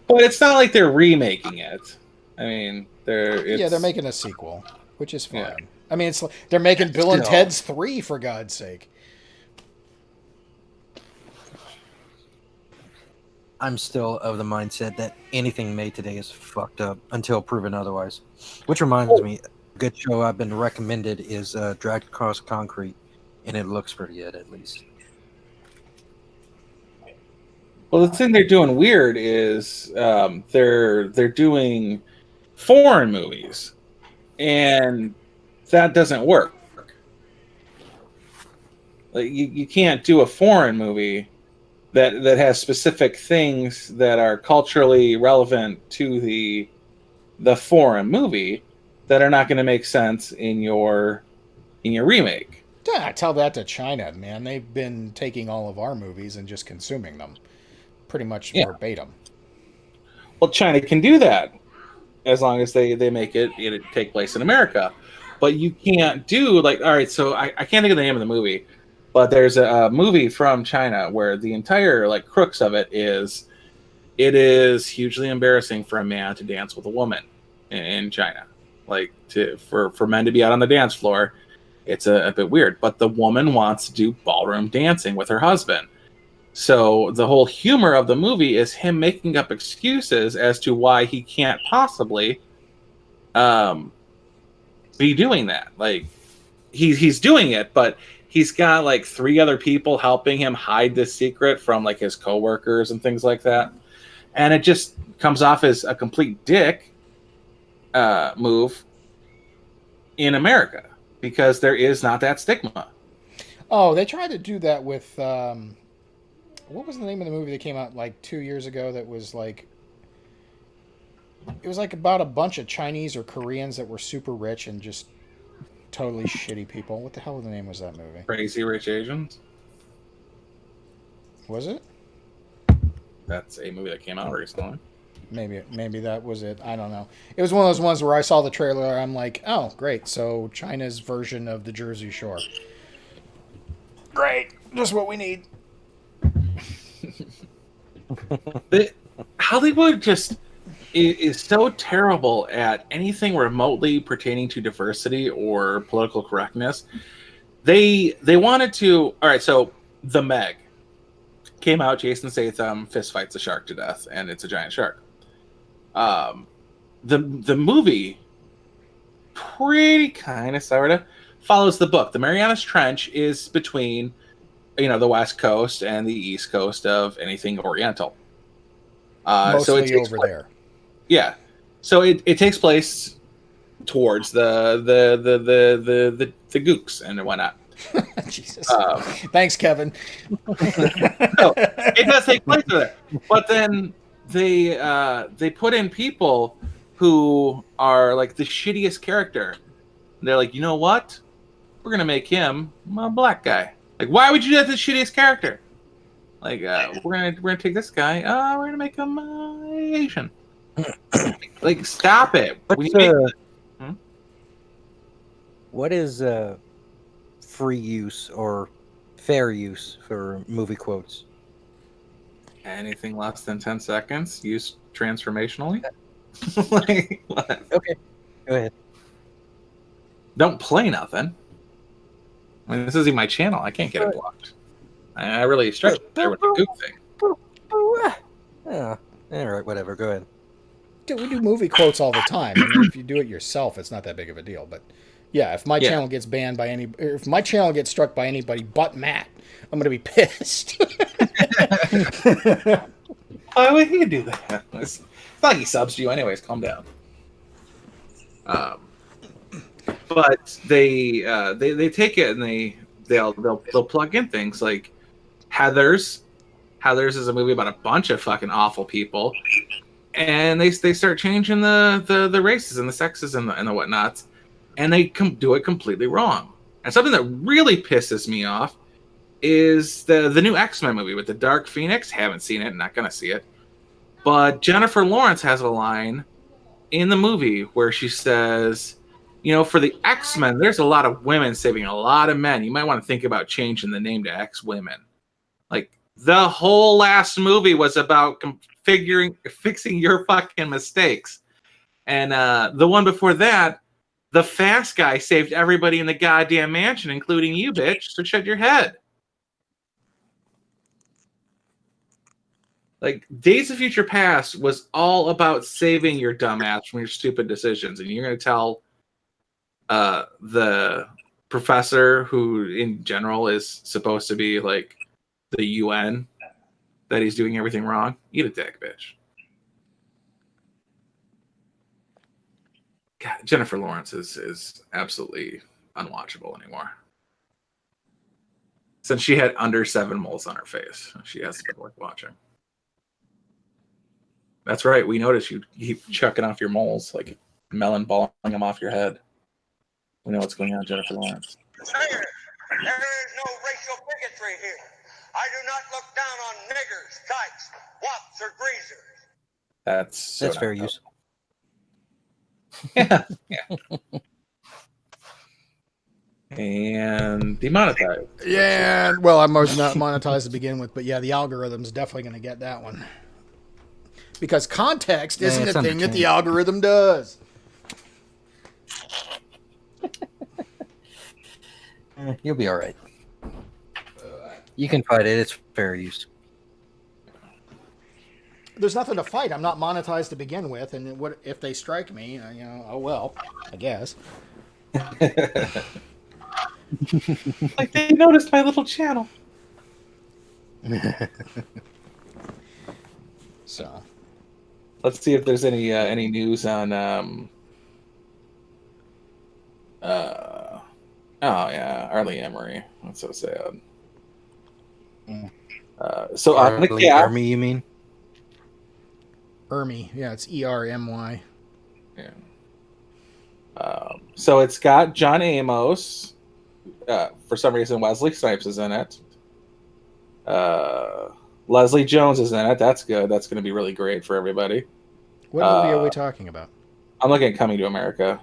But it's not like they're remaking it. I mean, they're making a sequel, which is fine. Yeah. I mean, they're making Bill and Ted's 3 for God's sake. I'm still of the mindset that anything made today is fucked up until proven otherwise. Which reminds me, a good show I've been recommended is Dragged Across Concrete, and it looks pretty good at least. Well, the thing they're doing weird is they're doing foreign movies, and that doesn't work. Like you can't do a foreign movie that has specific things that are culturally relevant to the foreign movie that are not going to make sense in your remake. Yeah, tell that to China, man. They've been taking all of our movies and just consuming them, pretty much verbatim. Well, China can do that as long as they make it take place in America, but you can't do all right. So I can't think of the name of the movie. But there's a movie from China where the entire crux of it is hugely embarrassing for a man to dance with a woman in China. For men to be out on the dance floor, it's a bit weird. But the woman wants to do ballroom dancing with her husband. So the whole humor of the movie is him making up excuses as to why he can't possibly be doing that. He's doing it, but he's got 3 other people helping him hide this secret from his coworkers and things like that. And it just comes off as a complete dick move in America because there is not that stigma. Oh, they tried to do that with what was the name of the movie that came out 2 years ago that was it was about a bunch of Chinese or Koreans that were super rich and just totally shitty people. What the hell was the name of that movie? Crazy Rich Asians. Was it? That's a movie that came out recently. Maybe that was it. I don't know. It was one of those ones where I saw the trailer. I'm like, oh, great. So China's version of the Jersey Shore. Great. Just what we need. Hollywood just is so terrible at anything remotely pertaining to diversity or political correctness. They wanted to. All right, so The Meg came out. Jason Statham fist fights a shark to death, and it's a giant shark. The movie, pretty kind of sort of follows the book. The Marianas Trench is between the West Coast and the East Coast of anything Oriental. Mostly so it takes over there. Yeah, so it takes place towards the gooks and whatnot. Jesus, thanks, Kevin. No, it does take place there, but then they put in people who are the shittiest character. They're like, you know what? We're gonna make him a black guy. Why would you do that to the shittiest character? We're gonna take this guy. We're gonna make him Asian. Stop it. What is free use or fair use for movie quotes? Anything less than 10 seconds, used transformationally. What? Okay, go ahead. Don't play nothing. I mean, this isn't my channel. I can't get it blocked. I really stretched there with the goop thing. Yeah. All right, whatever. Go ahead. Dude, we do movie quotes all the time. I mean, if you do it yourself, it's not that big of a deal. But yeah, if my channel gets banned by if my channel gets struck by anybody but Matt, I'm gonna be pissed. Why would he do that? It's not like he subs to you, anyways. Calm down. But they take it and they'll plug in things like Heathers. Heathers is a movie about a bunch of fucking awful people. and they start changing the races and the sexes and the whatnots, and they do it completely wrong. And something that really pisses me off is the new X-Men movie with the Dark Phoenix. Haven't seen it, not gonna see it. But Jennifer Lawrence has a line in the movie where she says, for the X-Men, there's a lot of women saving a lot of men. You might want to think about changing the name to X-Women. Like, the whole last movie was about fixing your fucking mistakes. And the one before that, the fast guy saved everybody in the goddamn mansion, including you, bitch. So shut your head. Like, Days of Future Past was all about saving your dumbass from your stupid decisions. And you're going to tell the professor, who in general is supposed to be like the UN, that he's doing everything wrong? Eat a dick, bitch. God, Jennifer Lawrence is absolutely unwatchable anymore. Since she had under 7 moles on her face, she hasn't been worth watching. That's right. We noticed you keep chucking off your moles, like melon balling them off your head. We know what's going on, Jennifer Lawrence. Mayor, there is no racial bigotry here. I do not look down on niggers, dykes, wops, or greasers. That's fair use. Yeah. And demonetized. Yeah, well, I'm not monetized to begin with, but yeah, the algorithm's definitely going to get that one. Because context isn't a thing that the algorithm does. You'll be all right. You can fight it. It's fair use. There's nothing to fight. I'm not monetized to begin with, and what if they strike me? Oh well, I guess. Like, they noticed my little channel. So, let's see if there's any news on oh yeah, Arlie Emery. That's so sad. So on the cap, Army, you mean? Ermy, yeah, it's ERMY. Yeah. So it's got John Amos. For some reason, Wesley Snipes is in it. Leslie Jones is in it. That's good. That's going to be really great for everybody. What movie are we talking about? I'm looking at Coming to America.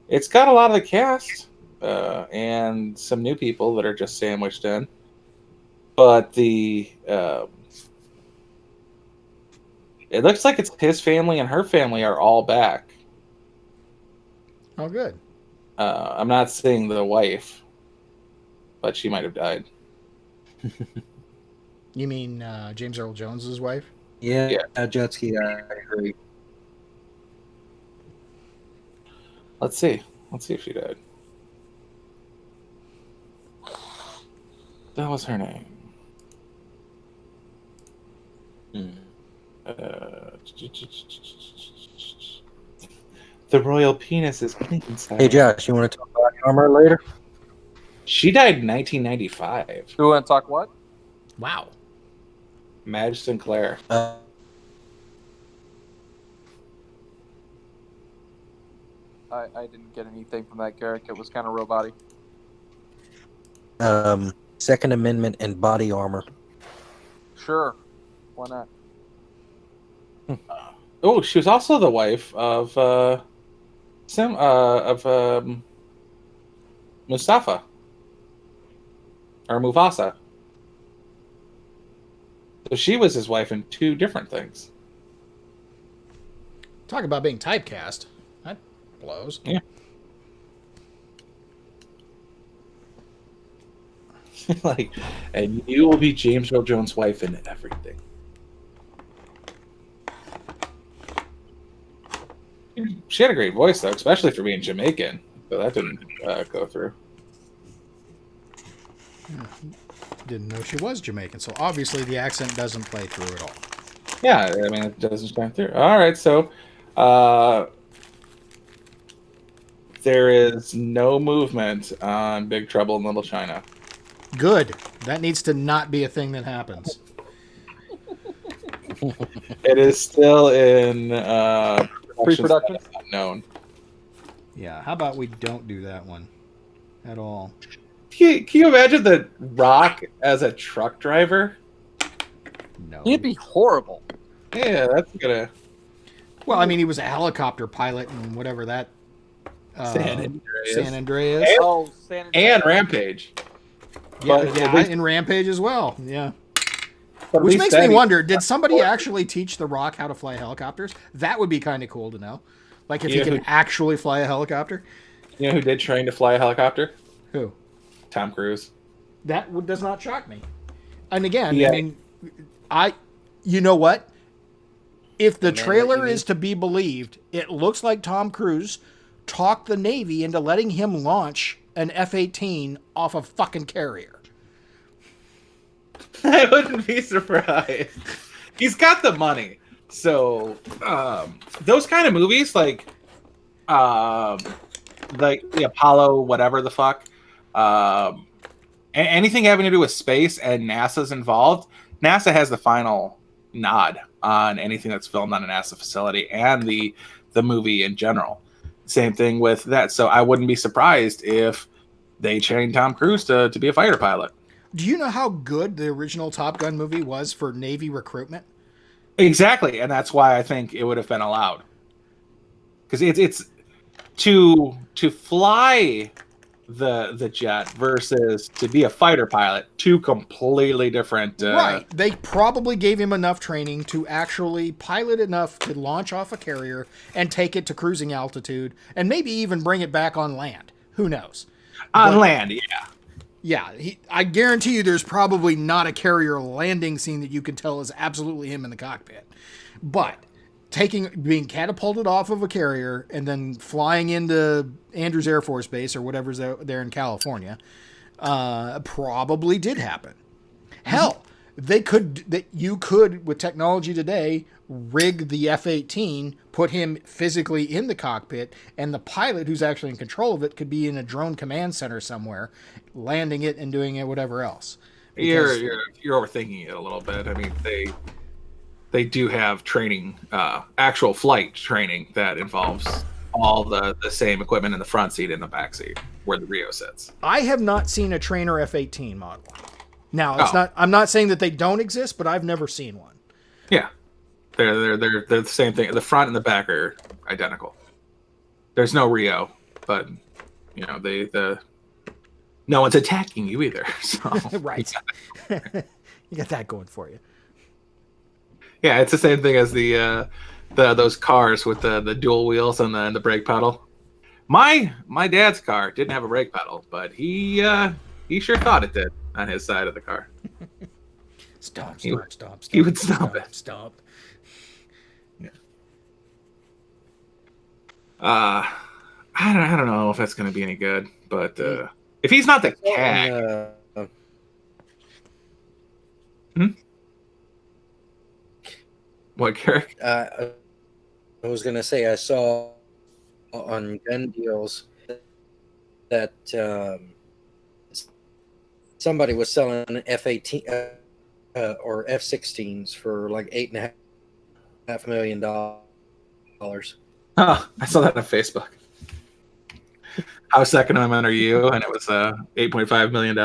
It's got a lot of the cast and some new people that are just sandwiched in. But it looks like it's his family and her family are all back. Oh, good. I'm not seeing the wife, but she might have died. You mean James Earl Jones's wife? Yeah. Jetski, I agree. Let's see if she died. That was her name. The royal penis is clean inside. Hey, Josh, you want to talk about armor later? She died in 1995. You want to talk what? Wow. Madge Sinclair. I didn't get anything from that, Garrick. It was kind of robotic. Second Amendment and body armor. Sure. Why not? Oh, she was also the wife of Mustafa or Mufasa. So she was his wife in 2 different things. Talk about being typecast. That blows. Yeah. Like, and you will be James Earl Jones' wife in everything. She had a great voice, though, especially for being Jamaican. So that didn't go through. Didn't know she was Jamaican, so obviously the accent doesn't play through at all. Yeah, I mean, it doesn't shine through. All right, so there is no movement on Big Trouble in Little China. Good. That needs to not be a thing that happens. It is still in Pre-production? unknown. Yeah, how about we don't do that one at all? Can you imagine the Rock as a truck driver? No. He'd be horrible. Yeah, that's gonna Well, I mean, he was a helicopter pilot and whatever that San Andreas. San Andreas. Oh, San And Rampage. Yeah, But yeah, at least- in Rampage as well. Yeah. But at Which least makes then me he- wonder, did somebody actually teach The Rock how to fly helicopters? That would be kind of cool to know. Like if he Yeah, can who- actually fly a helicopter. You know who did train to fly a helicopter? Who? Tom Cruise. Does not shock me. And again, Yeah. I mean, you know what? If the Man, what trailer you mean? is to be believed, it looks like Tom Cruise talked the Navy into letting him launch an F-18 off a fucking carrier. I wouldn't be surprised. He's got the money. So those kind of movies like the Apollo, whatever the fuck, anything having to do with space and NASA's involved, NASA has the final nod on anything that's filmed on a NASA facility and the movie in general. Same thing with that. So I wouldn't be surprised if they trained Tom Cruise to be a fighter pilot. Do you know how good the original Top Gun movie was for Navy recruitment? Exactly, and that's why I think it would have been allowed. Because it's to fly the jet versus to be a fighter pilot, two completely different. Right. They probably gave him enough training to actually pilot enough to launch off a carrier and take it to cruising altitude and maybe even bring it back on land. Who knows? On land, yeah. Yeah, I guarantee you there's probably not a carrier landing scene that you can tell is absolutely him in the cockpit. But being catapulted off of a carrier and then flying into Andrews Air Force Base or whatever's there in California probably did happen. Hell, you could, with technology today, rig the F-18, put him physically in the cockpit, and the pilot who's actually in control of it could be in a drone command center somewhere, landing it and doing it whatever else. You're overthinking it a little bit. I mean, they do have training, actual flight training that involves all the same equipment in the front seat and the back seat where the Rio sits. I have not seen a trainer F-18 model. Now, I'm not saying that they don't exist, but I've never seen one. Yeah, they're the same thing. The front and the back are identical. There's no Rio, but you know no one's attacking you either. So Right. You got that going for you. yeah, it's the same thing as those cars with the dual wheels and the brake pedal. My dad's car didn't have a brake pedal, but he sure thought it did on his side of the car. Stop. He would stop it. Stop. Yeah. I don't know if that's going to be any good, but if he's not the CAG, what, Garrick? I was gonna say I saw on gun deals that somebody was selling an F-18 or F-16s for like $8.5 million. Oh, I saw that on Facebook. How second amendment are you? And it was $8.5 million.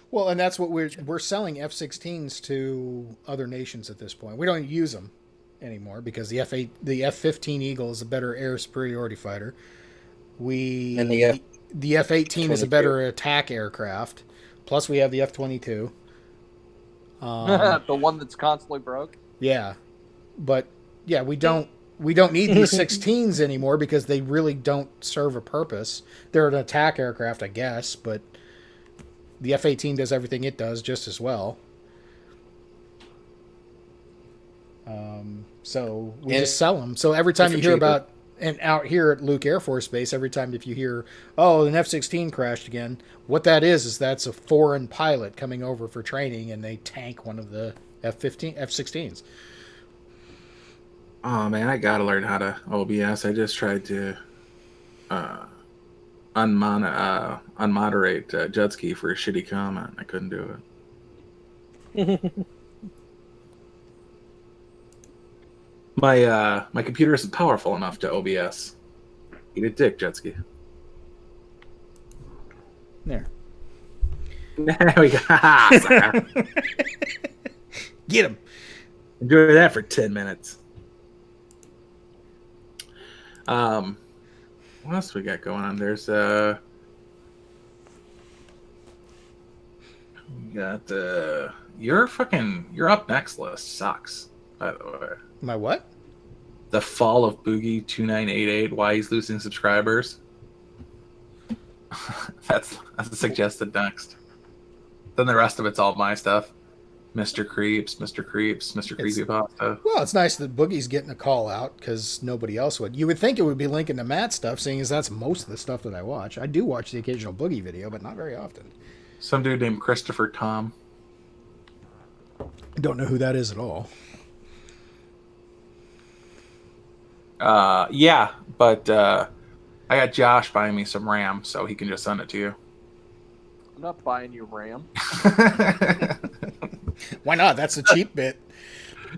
Well, and that's what we're selling F-16s to other nations at this point. We don't use them anymore because the F-15 Eagle is a better air superiority fighter. And the F-18 is a better attack aircraft. Plus, we have the F-22. The one that's constantly broke. Yeah, but yeah, we don't need these 16s anymore because they really don't serve a purpose. They're an attack aircraft, I guess, but the F-18 does everything it does just as well. So we just sell them. So every time you hear about, and out here at Luke Air Force Base, every time if you hear, oh, an F-16 crashed again, what that is that's a foreign pilot coming over for training, and they tank one of the F-16s. Oh man, I gotta learn how to OBS. I just tried to unmoderate Jetski for a shitty comment. I couldn't do it. My computer isn't powerful enough to OBS. Eat a dick, Jetski. There. There we go. Sucker. Get him. Enjoy that for 10 minutes. What else we got going on? There's we got your up next list sucks, by the way. My what? The fall of Boogie 2988, why he's losing subscribers. that's suggested next. Then the rest of it's all my stuff. Mr. Creeps, Creepypasta. Well, it's nice that Boogie's getting a call out because nobody else would. You would think it would be linking to Matt's stuff, seeing as that's most of the stuff that I watch. I do watch the occasional Boogie video, but not very often. Some dude named Christopher Tom. I don't know who that is at all. Yeah, but I got Josh buying me some RAM, so he can just send it to you. I'm not buying you RAM. Why not? That's a cheap bit.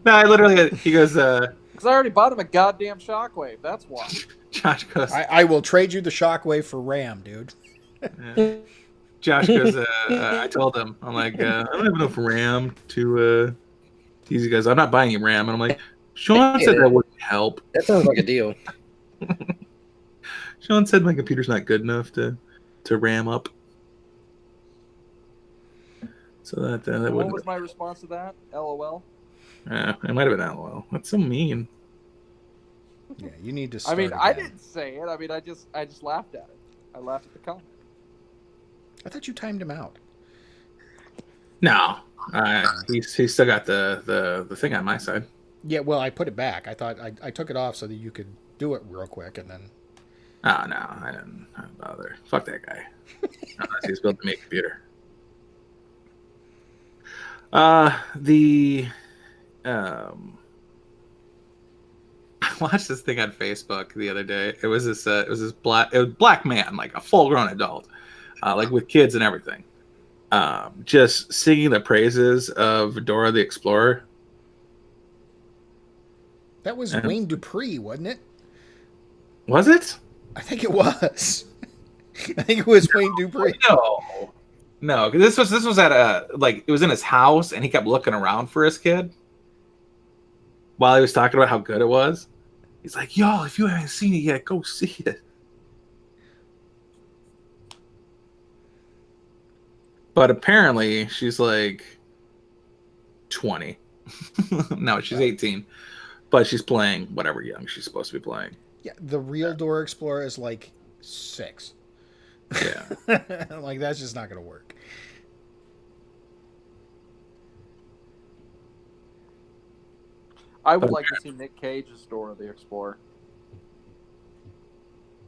No, I literally, he goes, Because I already bought him a goddamn Shockwave. That's why. Josh goes, I will trade you the Shockwave for RAM, dude. Josh goes, I told him, I'm like, I don't have enough RAM to use. He goes, I'm not buying you RAM. And I'm like, Sean said that wouldn't help. That sounds like a deal. Sean said my computer's not good enough to RAM up. So that What wouldn't. was my response to that? LOL. Yeah, it might have been LOL. That's so mean. Yeah, you need to I start mean, I again. didn't say it. I mean, I just laughed at it. I laughed at the comment. I thought you timed him out. No, he's still got the thing on my side. Yeah, well, I put it back. I thought I took it off so that you could do it real quick, and then... Oh, no, I didn't bother. Fuck that guy. Unless he's built me a computer. I watched this thing on Facebook the other day. It was this black man, like a full-grown adult, like with kids and everything, just singing the praises of Dora the Explorer. That was Wayne Dupree, wasn't it? Was it? I think it was. I think it was Wayne Dupree. No, because this was at it was in his house, and he kept looking around for his kid while he was talking about how good it was. He's like, "Yo, if you haven't seen it yet, go see it." But apparently, she's like 20. No, she's 18, but she's playing whatever young she's supposed to be playing. Yeah, the real Dora Explorer is like 6. Yeah. Like, that's just not going to work. I would like to see Nick Cage's Dora the Explorer.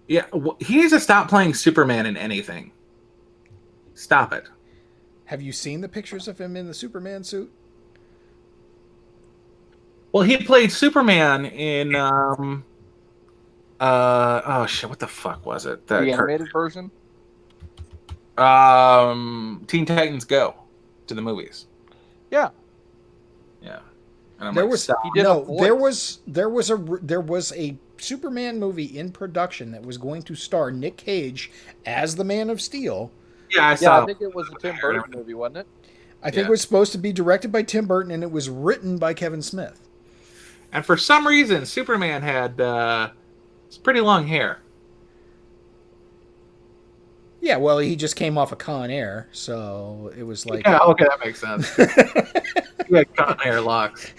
Yeah, he needs to stop playing Superman in anything. Stop it. Have you seen the pictures of him in the Superman suit? Well, he played Superman in oh shit, what the fuck was it? The animated version? Teen Titans Go to the movies. Yeah. Yeah. And I'm There like, was stop. He did a voice. there was a Superman movie in production that was going to star Nick Cage as the Man of Steel. Yeah, I Yeah, saw. I think it was a Tim Burton movie, wasn't it? I think it was supposed to be directed by Tim Burton, and it was written by Kevin Smith. And for some reason, Superman had pretty long hair. Yeah, well, he just came off of Con Air, so it was like... Yeah, okay, that makes sense. He had cotton hair locks.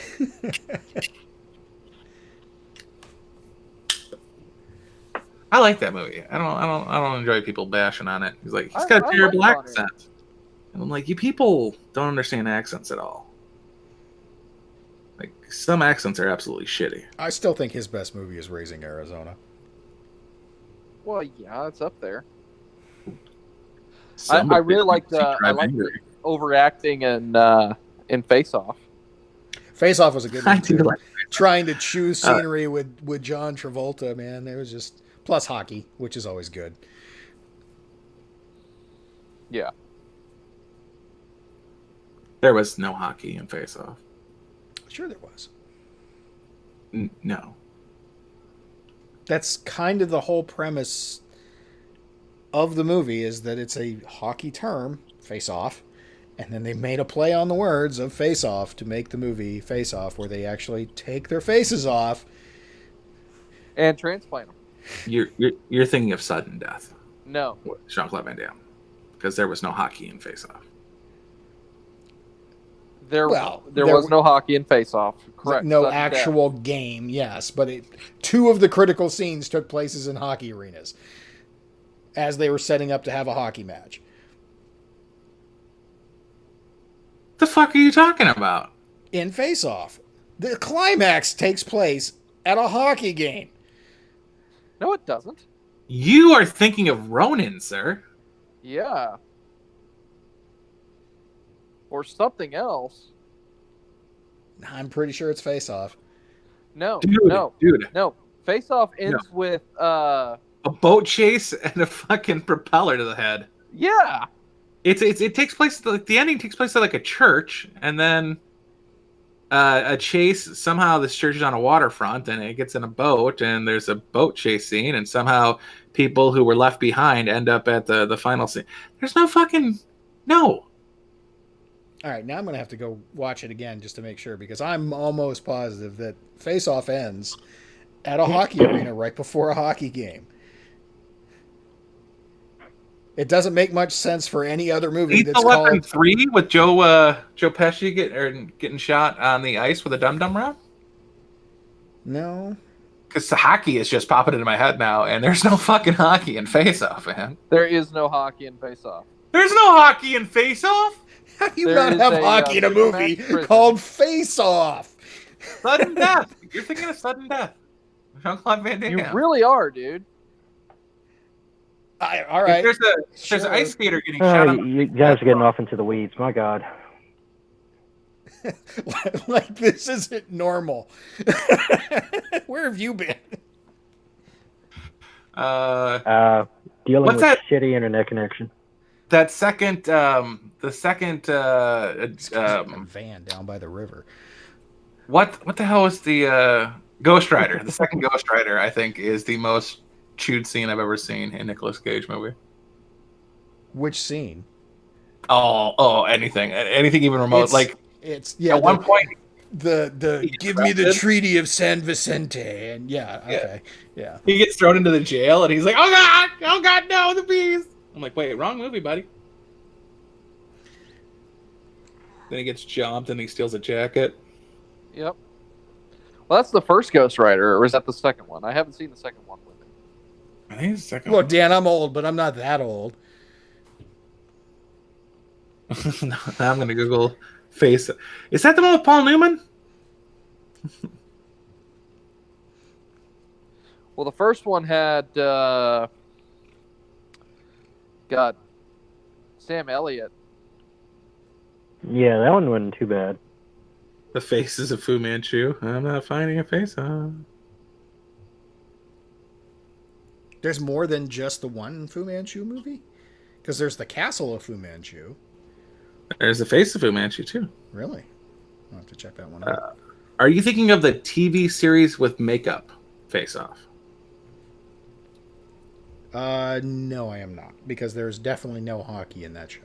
I like that movie. I don't enjoy people bashing on it. He's like, he's got a terrible like accent. And I'm like, you people don't understand accents at all. Like, some accents are absolutely shitty. I still think his best movie is Raising Arizona. Well, yeah, it's up there. I Somebody really like drive the angry. overacting in Face Off. Face Off was a good I one, do too. like Trying to choose scenery with John Travolta, man. It was just... Plus hockey, which is always good. Yeah. There was no hockey in Face Off. Sure, there was. No. That's kind of the whole premise of the movie, is that it's a hockey term, Face Off, and then they made a play on the words of Face Off to make the movie Face Off, where they actually take their faces off and transplant them. You're thinking of Sudden Death. No. Jean-Claude Van Damme. Because there was no hockey in Face Off. There was no hockey in Face Off. Correct. No actual game, yes. But two of the critical scenes took places in hockey arenas as they were setting up to have a hockey match. The fuck are you talking about? In Face Off. The climax takes place at a hockey game. No, it doesn't. You are thinking of Ronin, sir. Yeah. Or something else. I'm pretty sure it's Face Off. No, dude. No. Face Off ends with a boat chase and a fucking propeller to the head. Yeah. It takes place, like, the ending takes place at like a church, and then a chase. Somehow this church is on a waterfront, and it gets in a boat, and there's a boat chase scene, and somehow people who were left behind end up at the final scene. There's no fucking no. All right, now I'm going to have to go watch it again just to make sure, because I'm almost positive that Face Off ends at a hockey arena right before a hockey game. It doesn't make much sense for any other movie that's called 3 with Joe Pesci getting shot on the ice with a dum-dum round? No. Because the hockey is just popping into my head now, and there's no fucking hockey in Face Off, man. There is no hockey in Face Off. There's no hockey in Face Off? How do you not have hockey in a movie called Face Off? Sudden Death. You're thinking of Sudden Death. Jean-Claude Van Damme. You really are, dude. All right. There's an ice skater getting shot on. You guys are getting off into the weeds. My God. Like, this isn't normal. Where have you been? Dealing with shitty internet connection. That second, Van down by the river. What the hell is the Ghost Rider? The second Ghost Rider, I think, is the most chewed scene I've ever seen in a Nicolas Cage movie. Which scene? Oh, anything even remote. At one point, the give me the Treaty of San Vicente, and yeah. He gets thrown into the jail, and he's like, oh god, no, the bees. I'm like, wait, wrong movie, buddy. Then he gets jumped, and he steals a jacket. Yep. Well, that's the first Ghost Rider, or was that the second one? I haven't seen the second one with it. I think it's the second one. Look, Dan, I'm old, but I'm not that old. Now I'm going to Google Face. Is that the one with Paul Newman? Well, the first one had Sam Elliott. Yeah, that one wasn't too bad. The Faces of Fu Manchu. I'm not finding a face on. There's more than just the one Fu Manchu movie? Because there's the Castle of Fu Manchu. There's the Face of Fu Manchu, too. Really? I'll have to check that one out. Are you thinking of the TV series with makeup Face Off? No, I am not. Because there's definitely no hockey in that show.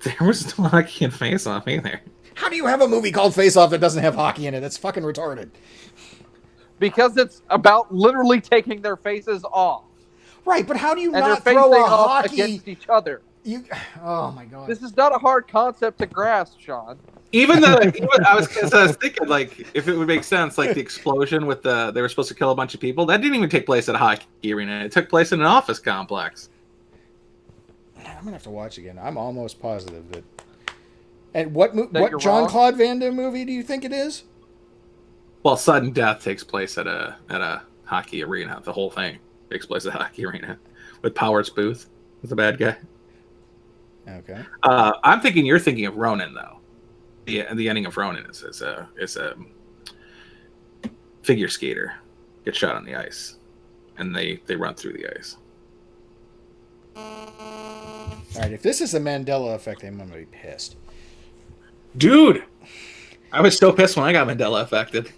There was no hockey in Face Off either. How do you have a movie called Face Off that doesn't have hockey in it? That's fucking retarded. Because it's about literally taking their faces off. Right, but how do you and not they're throw facing a off hockey against each other? Oh my god! This is not a hard concept to grasp, Sean. I was thinking, like, if it would make sense, like the explosion with they were supposed to kill a bunch of people. That didn't even take place at a hockey arena. It took place in an office complex. I'm gonna have to watch again. I'm almost positive that. And what Jean-Claude Van Damme movie do you think it is? Well, Sudden Death takes place at a hockey arena. The whole thing takes place at a hockey arena with Powers Booth as the bad guy. Okay. I'm thinking you're thinking of Ronin, though. The ending of Ronin is a figure skater gets shot on the ice, and they run through the ice. All right, if this is the Mandela effect, I'm going to be pissed. Dude, I was so pissed when I got Mandela affected.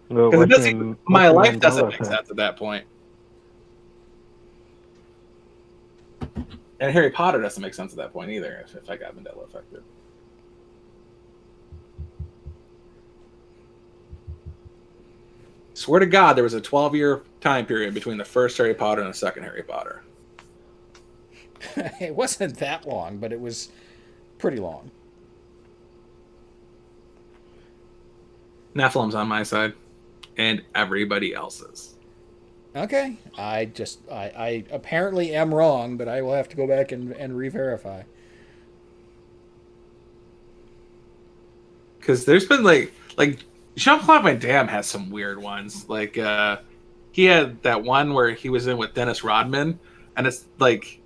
Well, Because what's the my life Mandela doesn't make effect? sense at that point. And Harry Potter doesn't make sense at that point either, if I got Mandela affected. Swear to God, there was a 12-year time period between the first Harry Potter and the second Harry Potter. It wasn't that long, but it was pretty long. Nephilim's on my side, and everybody else's. Okay, I apparently am wrong, but I will have to go back and re-verify. Because there's been like Jean-Claude Van Damme has some weird ones. Like he had that one where he was in with Dennis Rodman, and it's like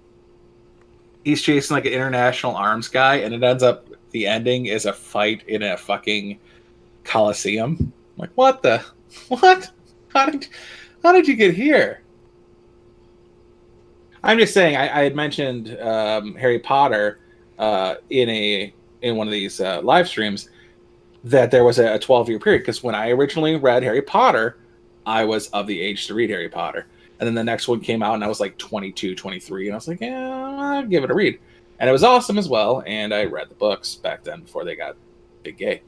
he's chasing like an international arms guy, and it ends up the ending is a fight in a fucking Coliseum. I'm like, what the what? How did you get here? I'm just saying. I had mentioned Harry Potter in one of these live streams that there was a 12-year period, because when I originally read Harry Potter, I was of the age to read Harry Potter. And then the next one came out and I was like 22, 23. And I was like, yeah, I'll give it a read. And it was awesome as well. And I read the books back then before they got big gay.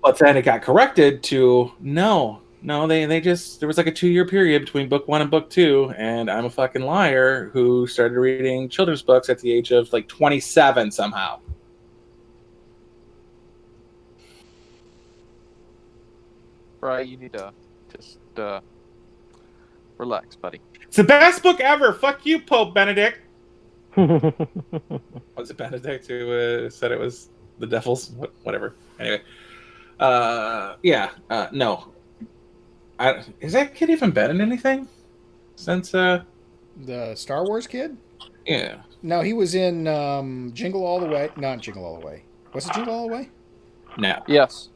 But then it got corrected to no, they just, there was like a 2-year period between book 1 and book 2. And I'm a fucking liar who started reading children's books at the age of like 27 somehow. Right, you need to just relax, buddy. It's the best book ever. Fuck you, Pope Benedict. Was it Benedict who said it was the devil's? Whatever. Anyway. No. Is that kid even been in anything since The Star Wars kid? Yeah. No, he was in Jingle All the Way. Not Jingle All the Way. Was it Jingle All the Way? No. Yes.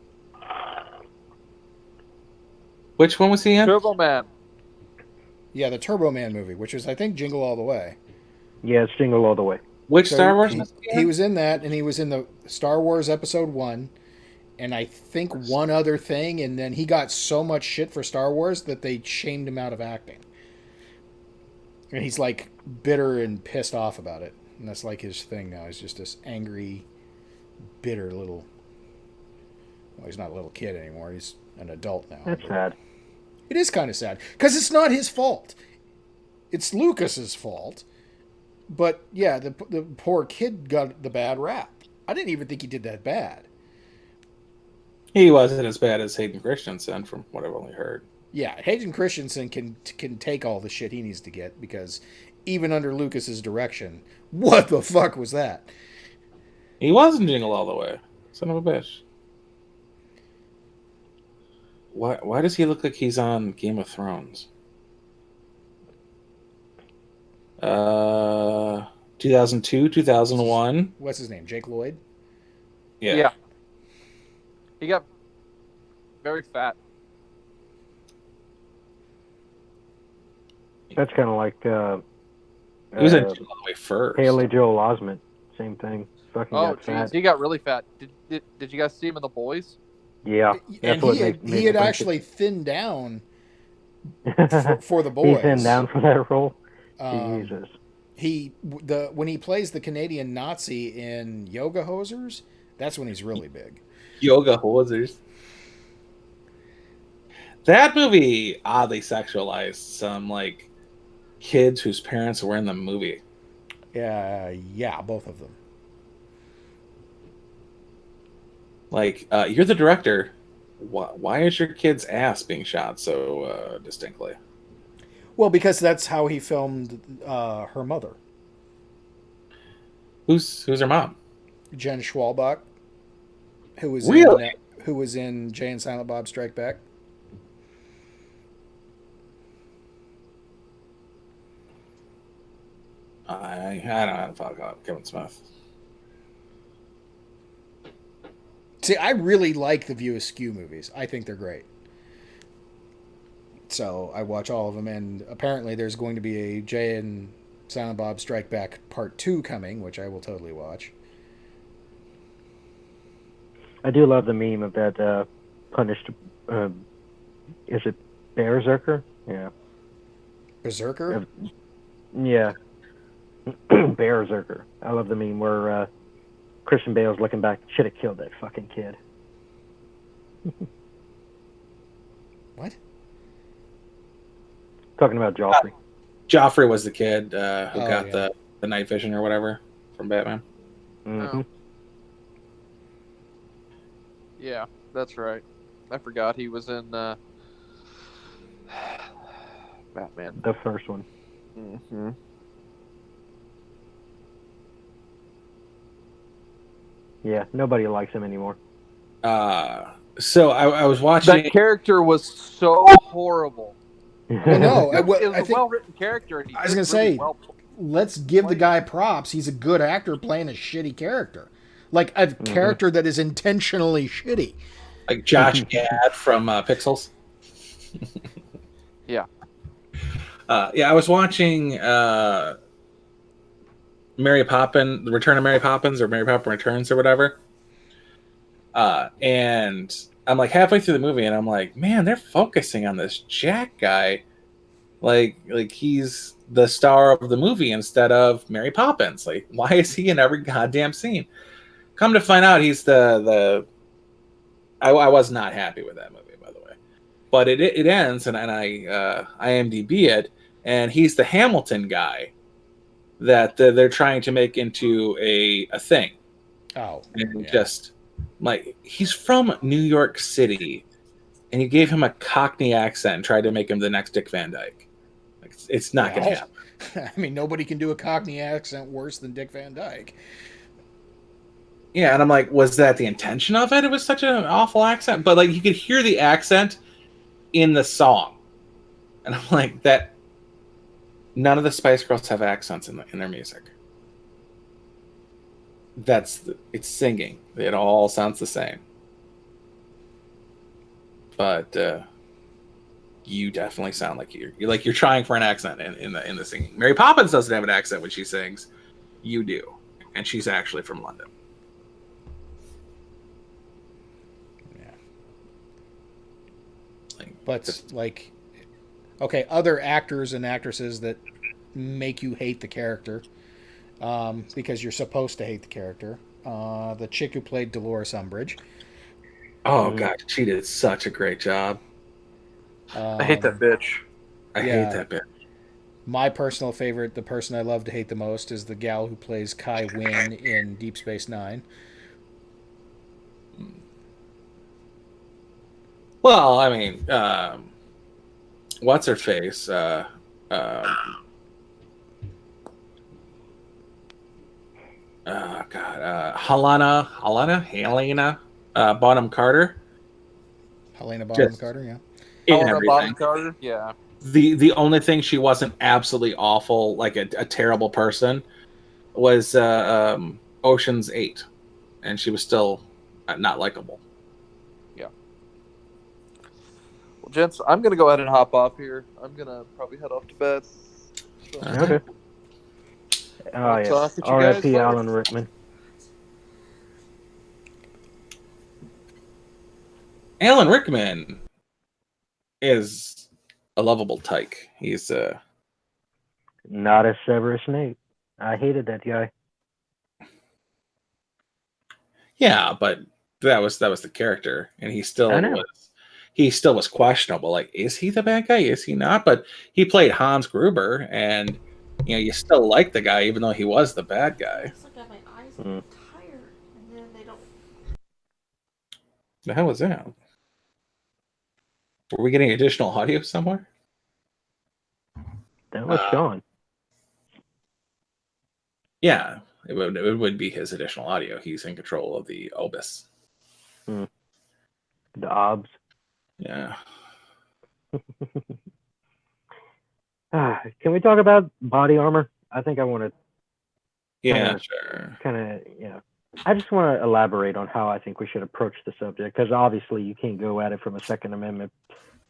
Which one was he in? Turbo Man. Yeah, the Turbo Man movie, which was, I think, Jingle All the Way. Yeah, it's Jingle All the Way. Which So Star Wars was he in? He was in that, and he was in the Star Wars Episode 1, and I think one other thing, and then he got so much shit for Star Wars that they shamed him out of acting. And he's, like, bitter and pissed off about it. And that's, like, his thing now. He's just this angry, bitter little... Well, he's not a little kid anymore. He's an adult now. That's sad. It is kind of sad because it's not his fault. It's Lucas's fault. But yeah, the poor kid got the bad rap. I didn't even think he did that bad. He wasn't as bad as Hayden Christensen, from what I've only heard. Yeah, Hayden Christensen can take all the shit he needs to get, because even under Lucas's direction, what the fuck was that? He wasn't Jingle All the Way. Son of a bitch. Why does he look like he's on Game of Thrones? 2002, 2001. What's his name? Jake Lloyd? Yeah. He got very fat. That's kind of like He was in Jingle All the Way first. Haley Joel Osment. Same thing. Fucking Oh, got fat. jeez, he got really fat. Did you guys see him in The Boys? Yeah, And he had actually thinned down for the boys. He thinned down for that role. Jesus. When he plays the Canadian Nazi in Yoga Hosers, that's when he's really big. Yoga Hosers. That movie oddly sexualized some like kids whose parents were in the movie. Yeah, both of them. Like, you're the director. Why is your kid's ass being shot so distinctly? Well, because that's how he filmed her mother, Who's her mom? Jen Schwalbach, who was in Jay and Silent Bob Strike Back. I don't know how to talk about Kevin Smith. See, I really like the View Askew movies. I think they're great. So I watch all of them, and apparently there's going to be a Jay and Silent Bob Strike Back Part 2 coming, which I will totally watch. I do love the meme of that punished. Is it Berserker? Yeah. Berserker? Yeah. Berserker. I love the meme where Christian Bale's looking back. Should have killed that fucking kid. What? Talking about Joffrey. Joffrey was the kid who got the night vision or whatever from Batman. Mm-hmm. Oh. Yeah, that's right. I forgot he was in Batman. The first one. Mm-hmm. Yeah, nobody likes him anymore. So I was watching. That character was so horrible. Well, no, It was I a think well-written character. And he I was did gonna really say, well. let's give the guy props. He's a good actor playing a shitty character, like a character that is intentionally shitty. Like Josh Gad from Pixels. Yeah. Yeah, I was watching Mary Poppins, The Return of Mary Poppins, or Mary Poppins Returns, or whatever. And I'm like halfway through the movie, and I'm like, man, they're focusing on this Jack guy, like he's the star of the movie instead of Mary Poppins. Like, why is he in every goddamn scene? Come to find out, he's the. I was not happy with that movie, by the way, but it ends, and I IMDb it, and he's the Hamilton guy that they're trying to make into a thing. Oh, and just like, he's from New York City, and you gave him a Cockney accent and tried to make him the next Dick Van Dyke. Like, it's not going to happen. I mean, nobody can do a Cockney accent worse than Dick Van Dyke. Yeah, and I'm like, was that the intention of it? It was such an awful accent, but like, you could hear the accent in the song, and I'm like, that. None of the Spice Girls have accents in their music. It's singing. It all sounds the same. But you definitely sound like you're trying for an accent in the singing. Mary Poppins doesn't have an accent when she sings. You do, and she's actually from London. But like, okay, other actors and actresses that make you hate the character because you're supposed to hate the character. The chick who played Dolores Umbridge. Oh God, she did such a great job. I hate that bitch. I hate that bitch. My personal favorite, the person I love to hate the most, is the gal who plays Kai Wynn in Deep Space Nine. Well, I mean, what's her face? Helena Bonham Carter. Helena Bonham Carter, yeah. Helena Bonham Carter, yeah. The only thing she wasn't absolutely awful, like a terrible person, was Ocean's 8, and she was still not likable. Yeah. Well, gents, I'm gonna go ahead and hop off here. I'm gonna probably head off to bed. So, okay. Oh yeah. R.I.P. Alan Rickman. Alan Rickman is a lovable tyke. He's not a Severus Snape. I hated that guy. Yeah, but that was the character, and he still was questionable. Like, is he the bad guy? Is he not? But he played Hans Gruber, and you still like the guy even though he was the bad guy. Like my eyes are tired, and then they don't. The hell was that? Were we getting additional audio somewhere? That was Sean. Yeah, it would be his additional audio. He's in control of the OBS. The OBS. Yeah. Can we talk about body armor? I think I want to. Yeah, sure. I just want to elaborate on how I think we should approach the subject, because obviously you can't go at it from a Second Amendment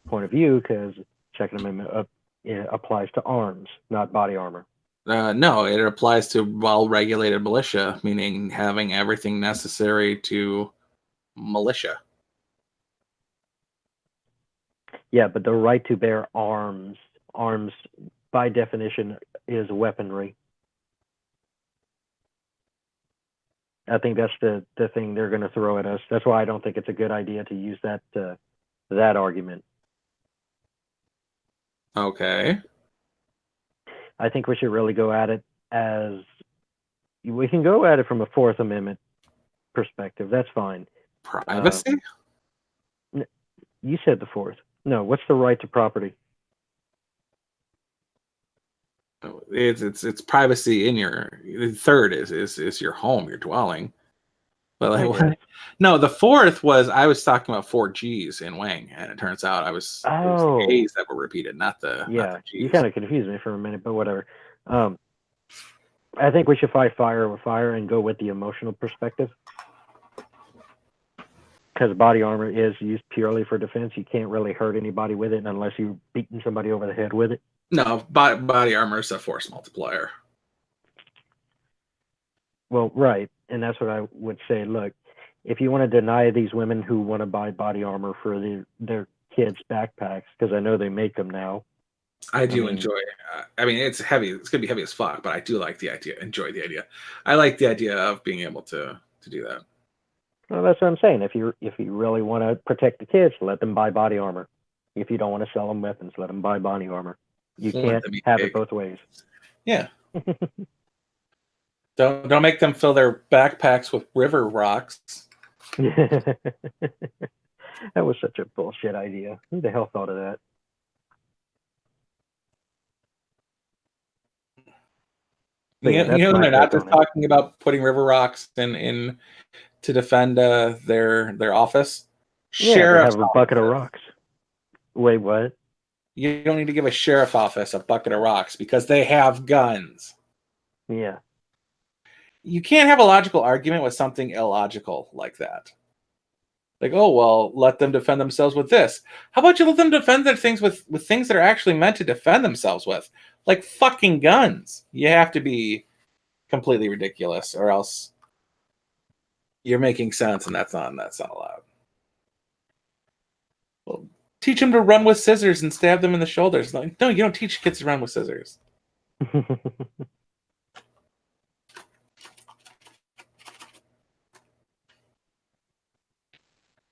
point of view, because Second Amendment applies to arms, not body armor. No, it applies to well-regulated militia, meaning having everything necessary to militia. Yeah, but the right to bear arms by definition is weaponry. I think that's the thing they're going to throw at us. That's why I don't think it's a good idea to use that argument. Okay. I think we should really go at it as we can go at it from a Fourth Amendment perspective. That's fine. Privacy? You said the fourth. No, what's the right to property? It's privacy in your third is your home, your dwelling. But like, what? No, the fourth was I was talking about 4Gs in Wang, and it turns out it was A's that were repeated, not the Gs. You kind of confused me for a minute, but whatever. I think we should fight fire with fire and go with the emotional perspective. Because body armor is used purely for defense. You can't really hurt anybody with it unless you're beating somebody over the head with it. No, body armor is a force multiplier. Well, right. And that's what I would say. Look, if you want to deny these women who want to buy body armor for their kids' backpacks, because I know they make them now. I mean, enjoy. I mean, it's heavy. It's gonna be heavy as fuck, but I do like the idea. Enjoy the idea. I like the idea of being able to do that. Well, that's what I'm saying. If you really want to protect the kids, let them buy body armor. If you don't want to sell them weapons, let them buy body armor. You can't have it both ways. Yeah. Don't make them fill their backpacks with river rocks. That was such a bullshit idea. Who the hell thought of that? You know, they're not just talking about putting river rocks in to defend their office. Sheriff's have a bucket of rocks. Wait, what? You don't need to give a sheriff office a bucket of rocks because they have guns. Yeah. You can't have a logical argument with something illogical like that. Like, oh, well, let them defend themselves with this. How about you let them defend their things with things that are actually meant to defend themselves with? Like fucking guns. You have to be completely ridiculous or else you're making sense and that's not allowed. Well, teach them to run with scissors and stab them in the shoulders. Like, no, you don't teach kids to run with scissors.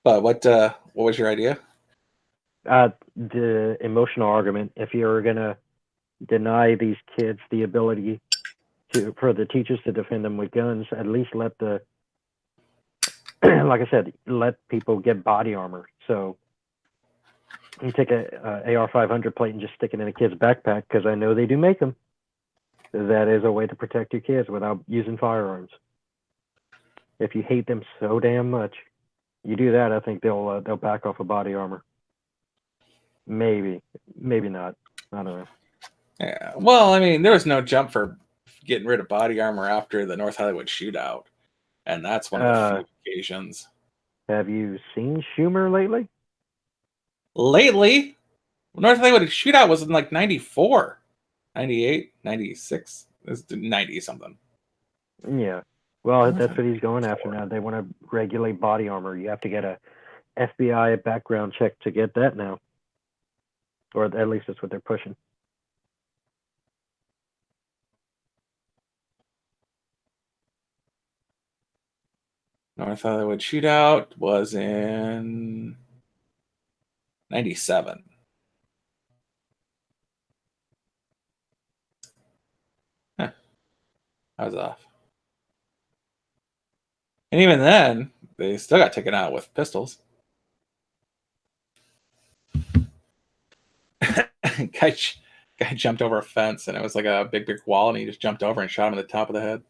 But what was your idea? The emotional argument. If you're gonna deny these kids the ability for the teachers to defend them with guns, at least let the like I said, let people get body armor. So you take a AR-500 plate and just stick it in a kid's backpack, because I know they do make them. That is a way to protect your kids without using firearms. If you hate them so damn much, you do that, I think they'll back off of body armor. Maybe not. I don't know. Yeah. Well, I mean, there was no jump for getting rid of body armor after the North Hollywood shootout, and that's one of the few occasions. Have you seen Schumer lately? Lately? North Hollywood shootout was in like 94, 98, 96. It was 90 something. Yeah. Well, that's what he's going after now. They want to regulate body armor. You have to get a FBI background check to get that now. Or at least that's what they're pushing. North Hollywood shootout was in 97. Huh. I was off. And even then, they still got taken out with pistols. guy jumped over a fence, and it was like a big wall, and he just jumped over and shot him in the top of the head.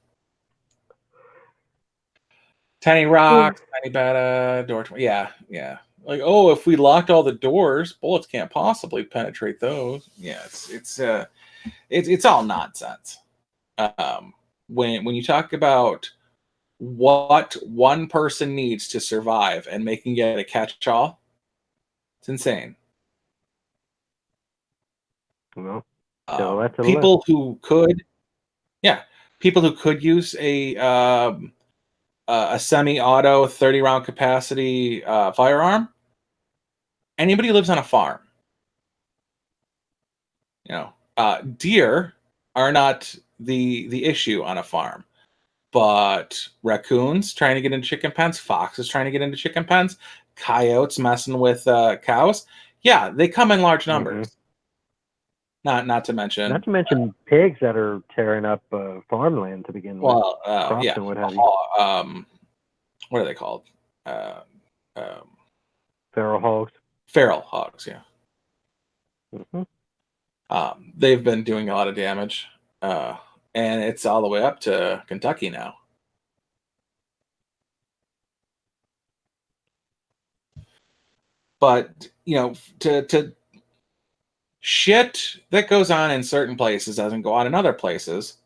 Tiny rocks, tiny beta, door. Yeah. Like, oh, if we locked all the doors, bullets can't possibly penetrate those. Yeah, it's all nonsense. When you talk about what one person needs to survive and making it a catch-all, it's insane. Well, people who could Yeah, people who could use a semi-auto 30-round capacity firearm. Anybody who lives on a farm. Deer are not the issue on a farm, but raccoons trying to get into chicken pens, foxes trying to get into chicken pens, coyotes messing with cows. Yeah, they come in large numbers. Not to mention pigs that are tearing up farmland to begin with. Crops yeah, and what have you. what are they called? Feral hogs. Feral hogs, yeah. Mm-hmm. They've been doing a lot of damage, and it's all the way up to Kentucky now. But to shit that goes on in certain places doesn't go on in other places,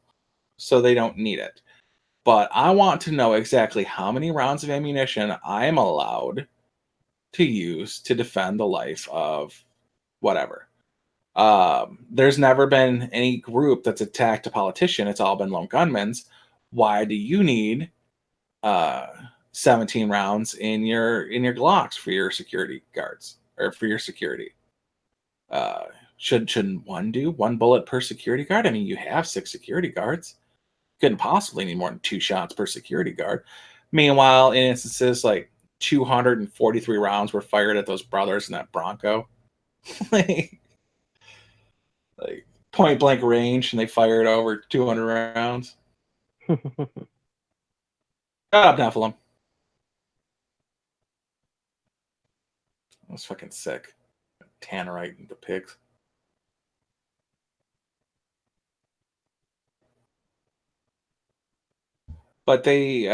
so they don't need it. But I want to know exactly how many rounds of ammunition I am allowed to use to defend the life of whatever. There's never been any group that's attacked a politician. It's all been lone gunmen. Why do you need 17 rounds in your Glocks for your security guards or for your security? Shouldn't one do one bullet per security guard? I mean, you have 6 security guards. Couldn't possibly need more than 2 shots per security guard. Meanwhile, in instances like 243 rounds were fired at those brothers in that Bronco. like point blank range, and they fired over 200 rounds. Shut up, Nephilim. I was fucking sick. Tannerite and the pigs. But they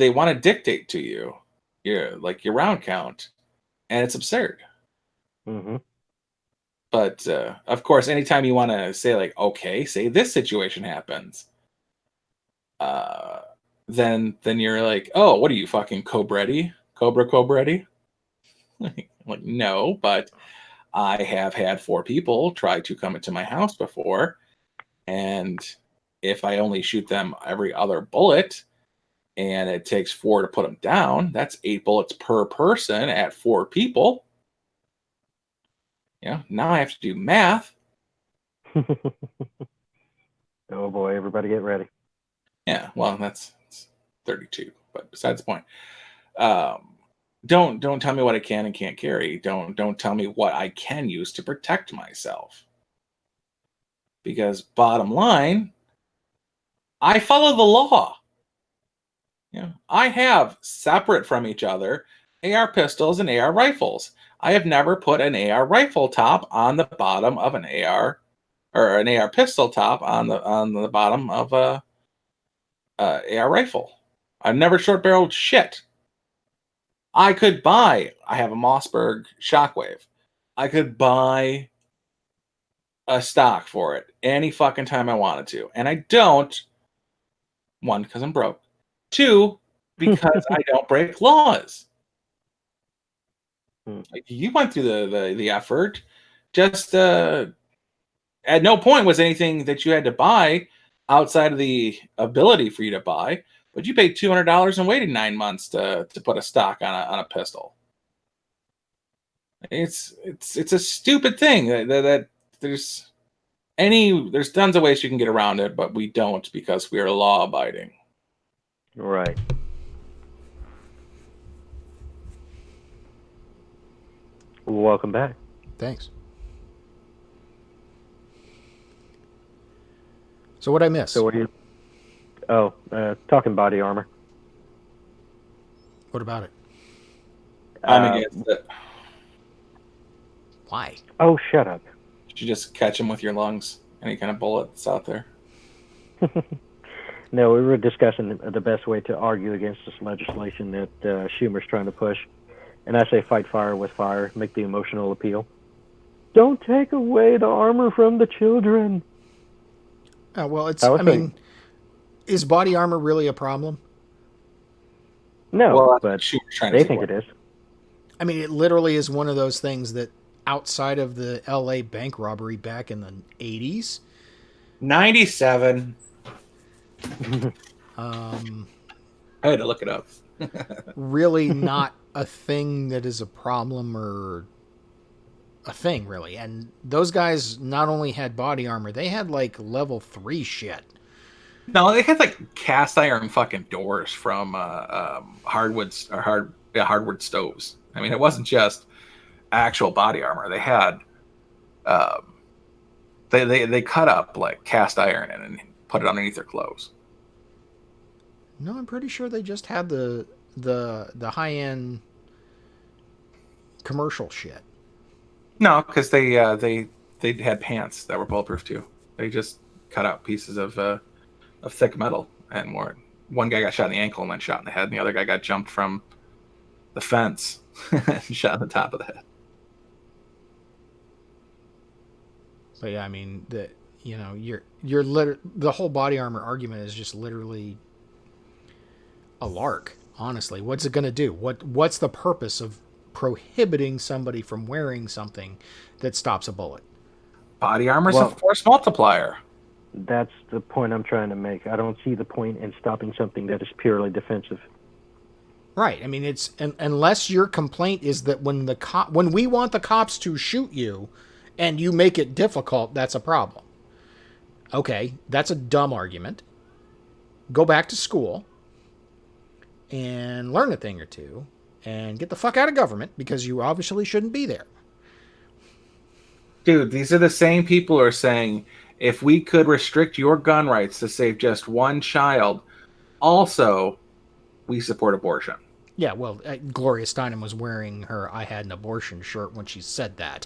want to dictate to you your round count, and it's absurd. Mm-hmm. But of course, anytime you want to say like, okay, say this situation happens, then you're like, oh, what are you fucking Cobretti? Cobretti? Like, no, but I have had 4 people try to come into my house before, and if I only shoot them every other bullet, and it takes 4 to put them down, that's 8 bullets per person at 4 people. Now I have to do math. Oh boy, everybody get ready. Yeah, well, that's 32, but besides the point. Don't tell me what I can and can't carry. Don't tell me what I can use to protect myself. Because bottom line, I follow the law. I have separate from each other AR pistols and AR rifles. I have never put an AR rifle top on the bottom of an AR, or an AR pistol top on the bottom of a AR rifle. I've never short barreled shit. I have a Mossberg Shockwave. I could buy a stock for it any fucking time I wanted to. And I don't. 1, because I'm broke. 2, because I don't break laws. Like, you went through the effort. Just at no point was anything that you had to buy outside of the ability for you to buy. But you paid $200 and waited 9 months to put a stock on a pistol. It's a stupid thing that there's tons of ways you can get around it, but we don't because we are law abiding. Right. Welcome back. Thanks. So what'd I miss? So what do you? Oh, talking body armor. What about it? I'm against it. Why? Oh, shut up. You just catch them with your lungs. Any kind of bullet that's out there. No, we were discussing the best way to argue against this legislation that Schumer's trying to push. And I say fight fire with fire, make the emotional appeal. Don't take away the armor from the children. Well, is body armor really a problem? No, but they think it is. I mean, it literally is one of those things that outside of the LA bank robbery back in the 80s, 97. I had to look it up. Really not a thing that is a problem or a thing, really. And those guys not only had body armor, they had like level 3 shit. No, they had like cast iron fucking doors from hardwood stoves. I mean, it wasn't just actual body armor. They had they cut up like cast iron and put it underneath their clothes. No, I'm pretty sure they just had the high end commercial shit. No, because they had pants that were bulletproof too. They just cut out pieces of thick metal and wore it. One guy got shot in the ankle and then shot in the head, and the other guy got jumped from the fence and shot in the top of the head. But yeah, I mean, the whole body armor argument is just literally a lark. Honestly, what's it going to do? What's the purpose of prohibiting somebody from wearing something that stops a bullet? Body armor is a force multiplier. That's the point I'm trying to make. I don't see the point in stopping something that is purely defensive. Right. I mean, it's unless your complaint is that when we want the cops to shoot you and you make it difficult, that's a problem. Okay, that's a dumb argument. Go back to school and learn a thing or two and get the fuck out of government because you obviously shouldn't be there. Dude, these are the same people who are saying, if we could restrict your gun rights to save just one child, also, we support abortion. Yeah, well, Gloria Steinem was wearing her "I had an abortion" shirt when she said that.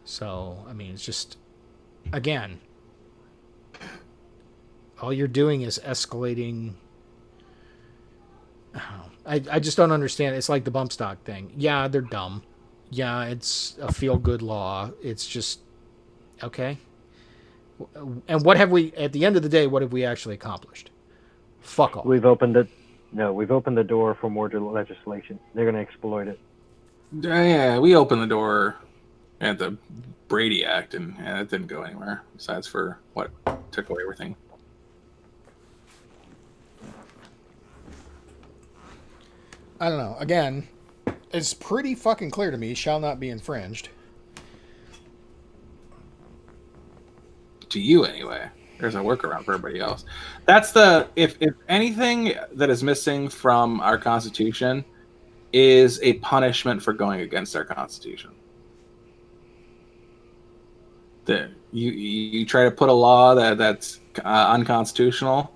So, I mean, it's just, again, all you're doing is escalating. I just don't understand. It's like the bump stock thing. Yeah, they're dumb. Yeah, it's a feel-good law. It's just, okay. And what have we, at the end of the day, what have we actually accomplished? Fuck all. We've opened the door for more legislation. They're going to exploit it. Yeah, we opened the door at the Brady Act, and it didn't go anywhere, besides for what took away everything. I don't know. Again, it's pretty fucking clear to me, shall not be infringed. To you, anyway. There's a workaround for everybody else. That's if anything that is missing from our Constitution is a punishment for going against our Constitution. You try to put a law that's unconstitutional,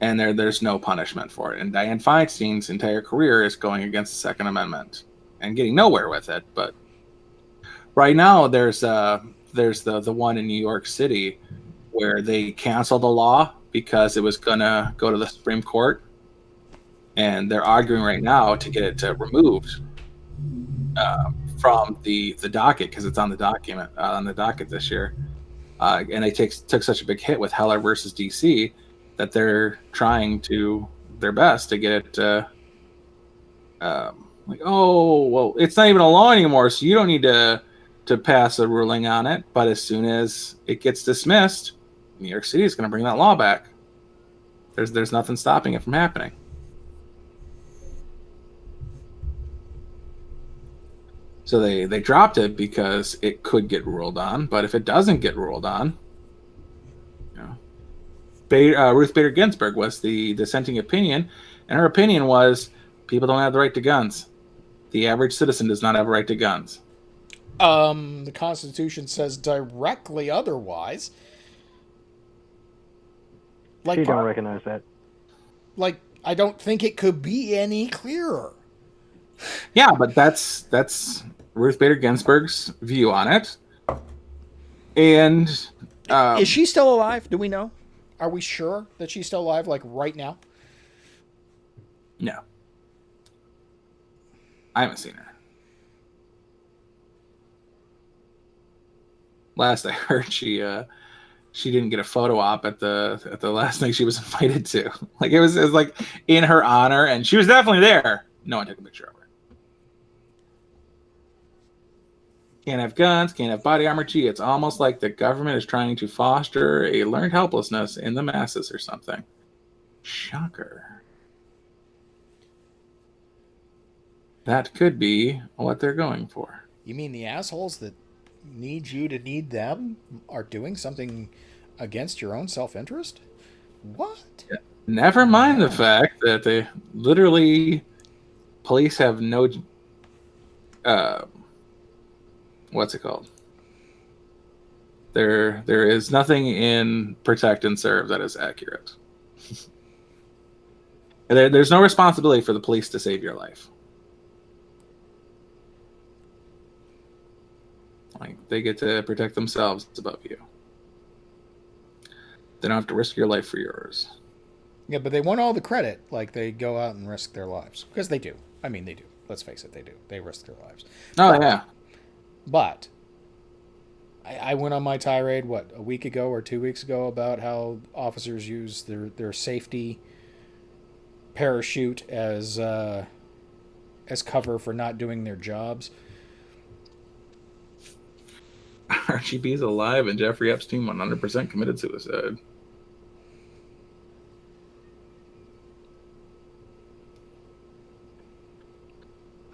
and there's no punishment for it. And Dianne Feinstein's entire career is going against the Second Amendment and getting nowhere with it. But right now, there's the one in New York City where they canceled the law because it was gonna go to the Supreme Court, and they're arguing right now to get it removed from the docket because it's on the docket this year. And they took such a big hit with Heller versus DC that they're trying their best to get it like, oh, well, it's not even a law anymore, so you don't need to pass a ruling on it. But as soon as it gets dismissed, New York City is going to bring that law back. There's nothing stopping it from happening. So they dropped it because it could get ruled on. But if it doesn't get ruled on, Ruth Bader Ginsburg was the dissenting opinion, and her opinion was people don't have the right to guns. The average citizen does not have a right to guns. The Constitution says directly otherwise. Like, she don't recognize that. Like, I don't think it could be any clearer. Yeah, but that's Ruth Bader Ginsburg's view on it. And is she still alive? Do we know? Are we sure that she's still alive, like right now? No. I haven't seen her. Last I heard, she didn't get a photo op at the last thing she was invited to. Like it was like in her honor, and she was definitely there. No one took a picture of her. Can't have guns, can't have body armor. Gee, it's almost like the government is trying to foster a learned helplessness in the masses or something. Shocker. That could be what they're going for. You mean the assholes that need you to need them are doing something against your own self-interest? What? Yeah. Never mind the fact that they literally police have no what's it called? There is nothing in protect and serve that is accurate. There's no responsibility for the police to save your life. Like, they get to protect themselves above you. They don't have to risk your life for yours. Yeah, but they want all the credit. Like, they go out and risk their lives. Because they do. I mean, they do. Let's face it, they do. They risk their lives. Oh, but, yeah. But I went on my tirade, what, a week ago or 2 weeks ago about how officers use their safety parachute as cover for not doing their jobs. Archie B's alive and Jeffrey Epstein 100% committed suicide.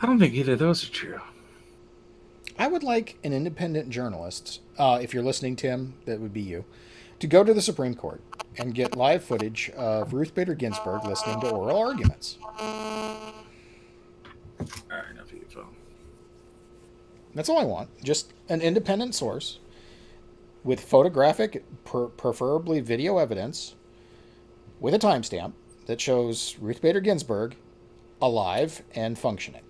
I don't think either of those are true. I would like an independent journalist, if you're listening, Tim, that would be you, to go to the Supreme Court and get live footage of Ruth Bader Ginsburg listening to oral arguments. All right, enough of you, phone. That's all I want. Just an independent source with photographic, preferably video evidence, with a timestamp that shows Ruth Bader Ginsburg alive and functioning.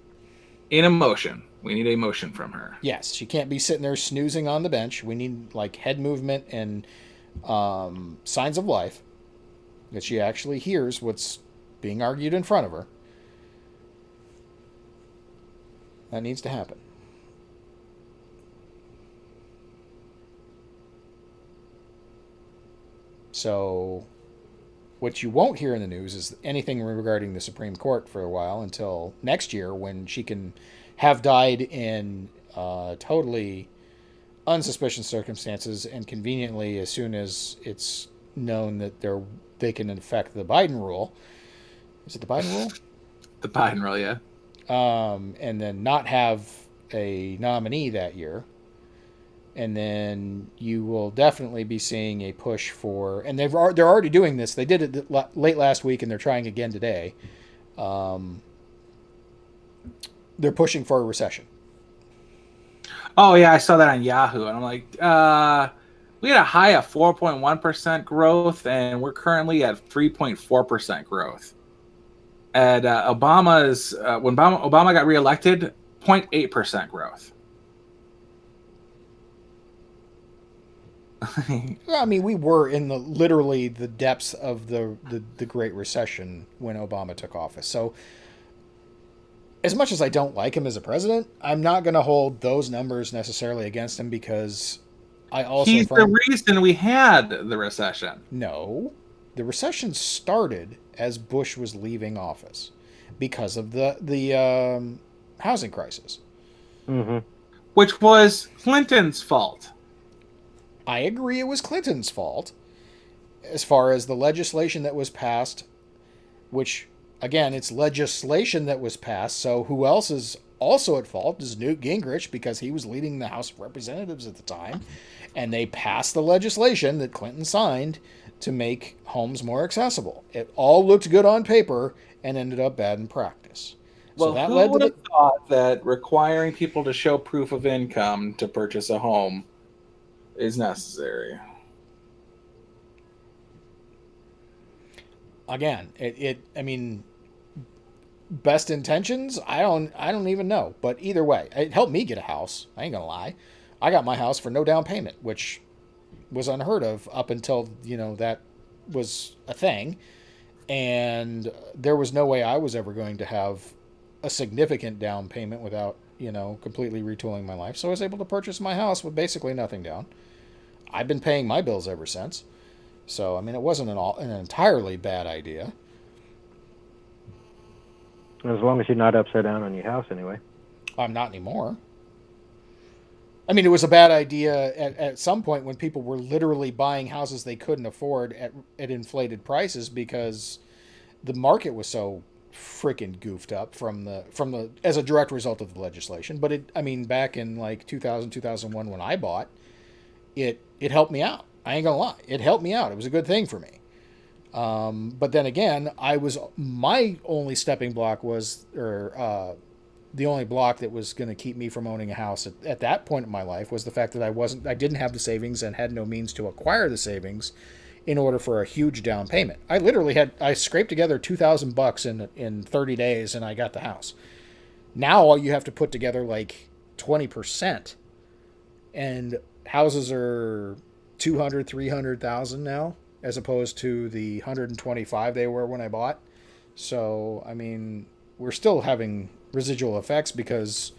In a motion. We need a motion from her. Yes, she can't be sitting there snoozing on the bench. We need like head movement and signs of life, that she actually hears what's being argued in front of her. That needs to happen. So, what you won't hear in the news is anything regarding the Supreme Court for a while until next year, when she can have died in totally unsuspicious circumstances, and conveniently as soon as it's known that they can affect the Biden rule. Is it the Biden rule? The Biden rule, yeah. And then not have a nominee that year. And then you will definitely be seeing a push for, and they're already doing this. They did it late last week, and they're trying again today. They're pushing for a recession. Oh yeah, I saw that on Yahoo, and I'm like, we had a high of 4.1% growth, and we're currently at 3.4% growth. And Obama's when Obama got reelected, 0.8% growth. Well, I mean, we were in literally the depths of the Great Recession when Obama took office. So, as much as I don't like him as a president, I'm not going to hold those numbers necessarily against him, because I also... He's the reason we had the recession. No. The recession started as Bush was leaving office because of the housing crisis. Mm-hmm. Which was Clinton's fault. I agree it was Clinton's fault as far as the legislation that was passed, which, again, it's legislation that was passed, so who else is also at fault is Newt Gingrich, because he was leading the House of Representatives at the time, and they passed the legislation that Clinton signed to make homes more accessible. It all looked good on paper and ended up bad in practice. Well, so that who led would to have thought that requiring people to show proof of income to purchase a home is necessary? Again, I mean, best intentions, I don't even know. But either way, it helped me get a house. I ain't gonna lie. I got my house for no down payment, which was unheard of up until, that was a thing. And there was no way I was ever going to have a significant down payment without, completely retooling my life. So I was able to purchase my house with basically nothing down. I've been paying my bills ever since. So, I mean, it wasn't an entirely bad idea. As long as you're not upside down on your house, anyway. I'm not anymore. I mean, it was a bad idea at some point when people were literally buying houses they couldn't afford at inflated prices because the market was so freaking goofed up from the as a direct result of the legislation. But I mean, back in like 2000, 2001 when I bought, it helped me out. I ain't gonna lie, it helped me out. It was a good thing for me. But then again, my only stepping block was, or the only block that was going to keep me from owning a house at that point in my life was the fact that I didn't have the savings and had no means to acquire the savings in order for a huge down payment. I scraped together $2,000 in 30 days and I got the house. Now all you have to put together like 20%, and houses are 200, 300,000 now, as opposed to the 125 they were when I bought. So, I mean, we're still having residual effects because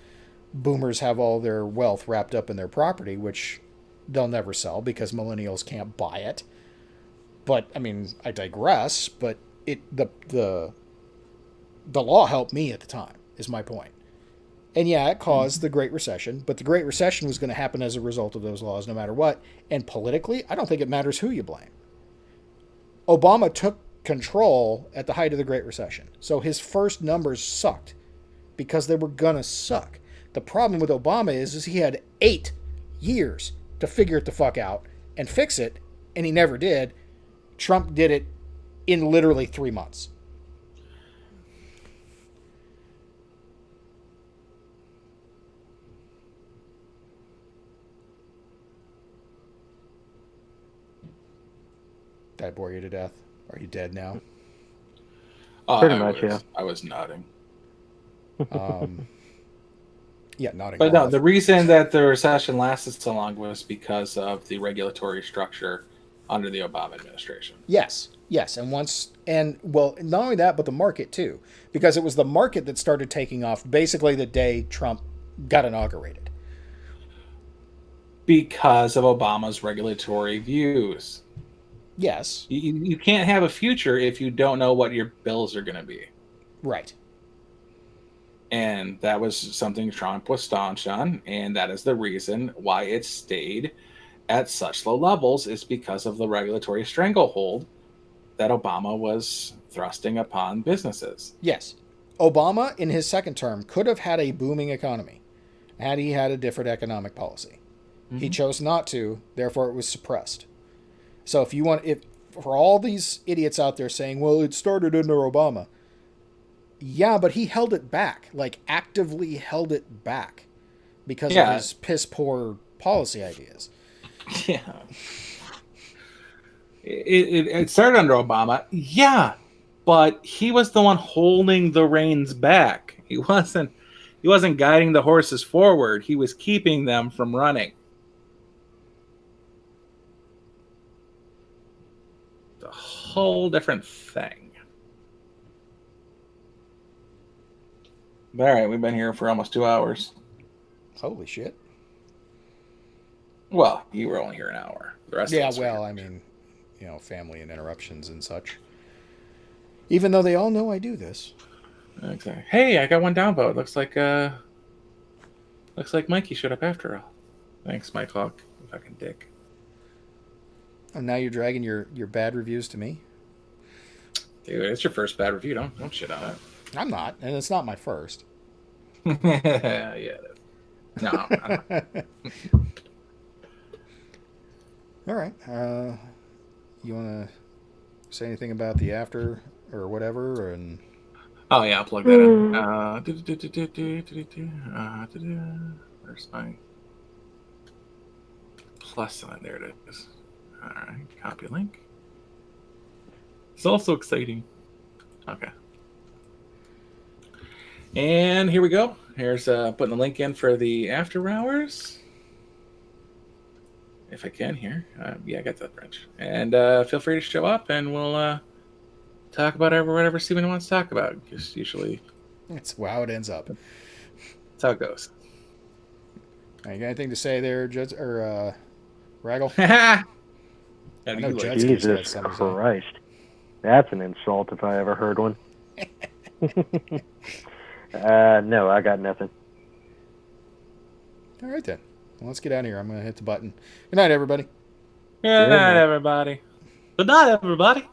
boomers have all their wealth wrapped up in their property, which they'll never sell because millennials can't buy it. But I mean, I digress. But the law helped me at the time, is my point. And yeah, it caused the Great Recession, but the Great Recession was going to happen as a result of those laws no matter what. And politically, I don't think it matters who you blame. Obama took control at the height of the Great Recession. So his first numbers sucked because they were going to suck. The problem with Obama is he had 8 years to figure it the fuck out and fix it, and he never did. Trump did it in literally 3 months. Did I bore you to death? Are you dead now? Pretty much, yeah. I was nodding. Yeah, nodding. But no, the reason that the recession lasted so long was because of the regulatory structure under the Obama administration. Yes, and well, not only that, but the market too, because it was the market that started taking off basically the day Trump got inaugurated. Because of Obama's regulatory views. Yes. You can't have a future if you don't know what your bills are going to be. Right. And that was something Trump was staunch on, and that is the reason why it stayed at such low levels, is because of the regulatory stranglehold that Obama was thrusting upon businesses. Yes. Obama, in his second term, could have had a booming economy had he had a different economic policy. Mm-hmm. He chose not to, therefore it was suppressed. So for all these idiots out there saying, well, it started under Obama. Yeah, but he held it back, like actively held it back because of his piss poor policy ideas. Yeah. It started under Obama. Yeah, but he was the one holding the reins back. He wasn't guiding the horses forward. He was keeping them from running. It's a whole different thing. All right, we've been here for almost 2 hours. Holy shit. Well, you were only here an hour. The rest of us I mean, family and interruptions and such. Even though they all know I do this. Okay. Hey, I got one downvote. Looks like Mikey showed up after all. Thanks, Mike Hawk. You fucking dick. And now you're dragging your bad reviews to me? Dude, it's your first bad review. Don't shit on it. I'm not, and it's not my first. Yeah, it is. No, I'm not. All right. You want to say anything about the after or whatever? And oh yeah, I'll plug that in. Where's my plus sign? There it is. All right, copy link. It's also exciting. Okay. And here we go. Here's putting the link in for the after hours. If I can here. Yeah, I got that French. And feel free to show up and we'll talk about whatever Steven wants to talk about. Because usually it's how it ends up. That's how it goes. You got anything to say there, Judge or Raggle? I know Jesus Christ. That's an insult if I ever heard one. No, I got nothing. All right then. let's get out of here. I'm going to hit the button. Good night, everybody. Good night, everybody. Good night, everybody.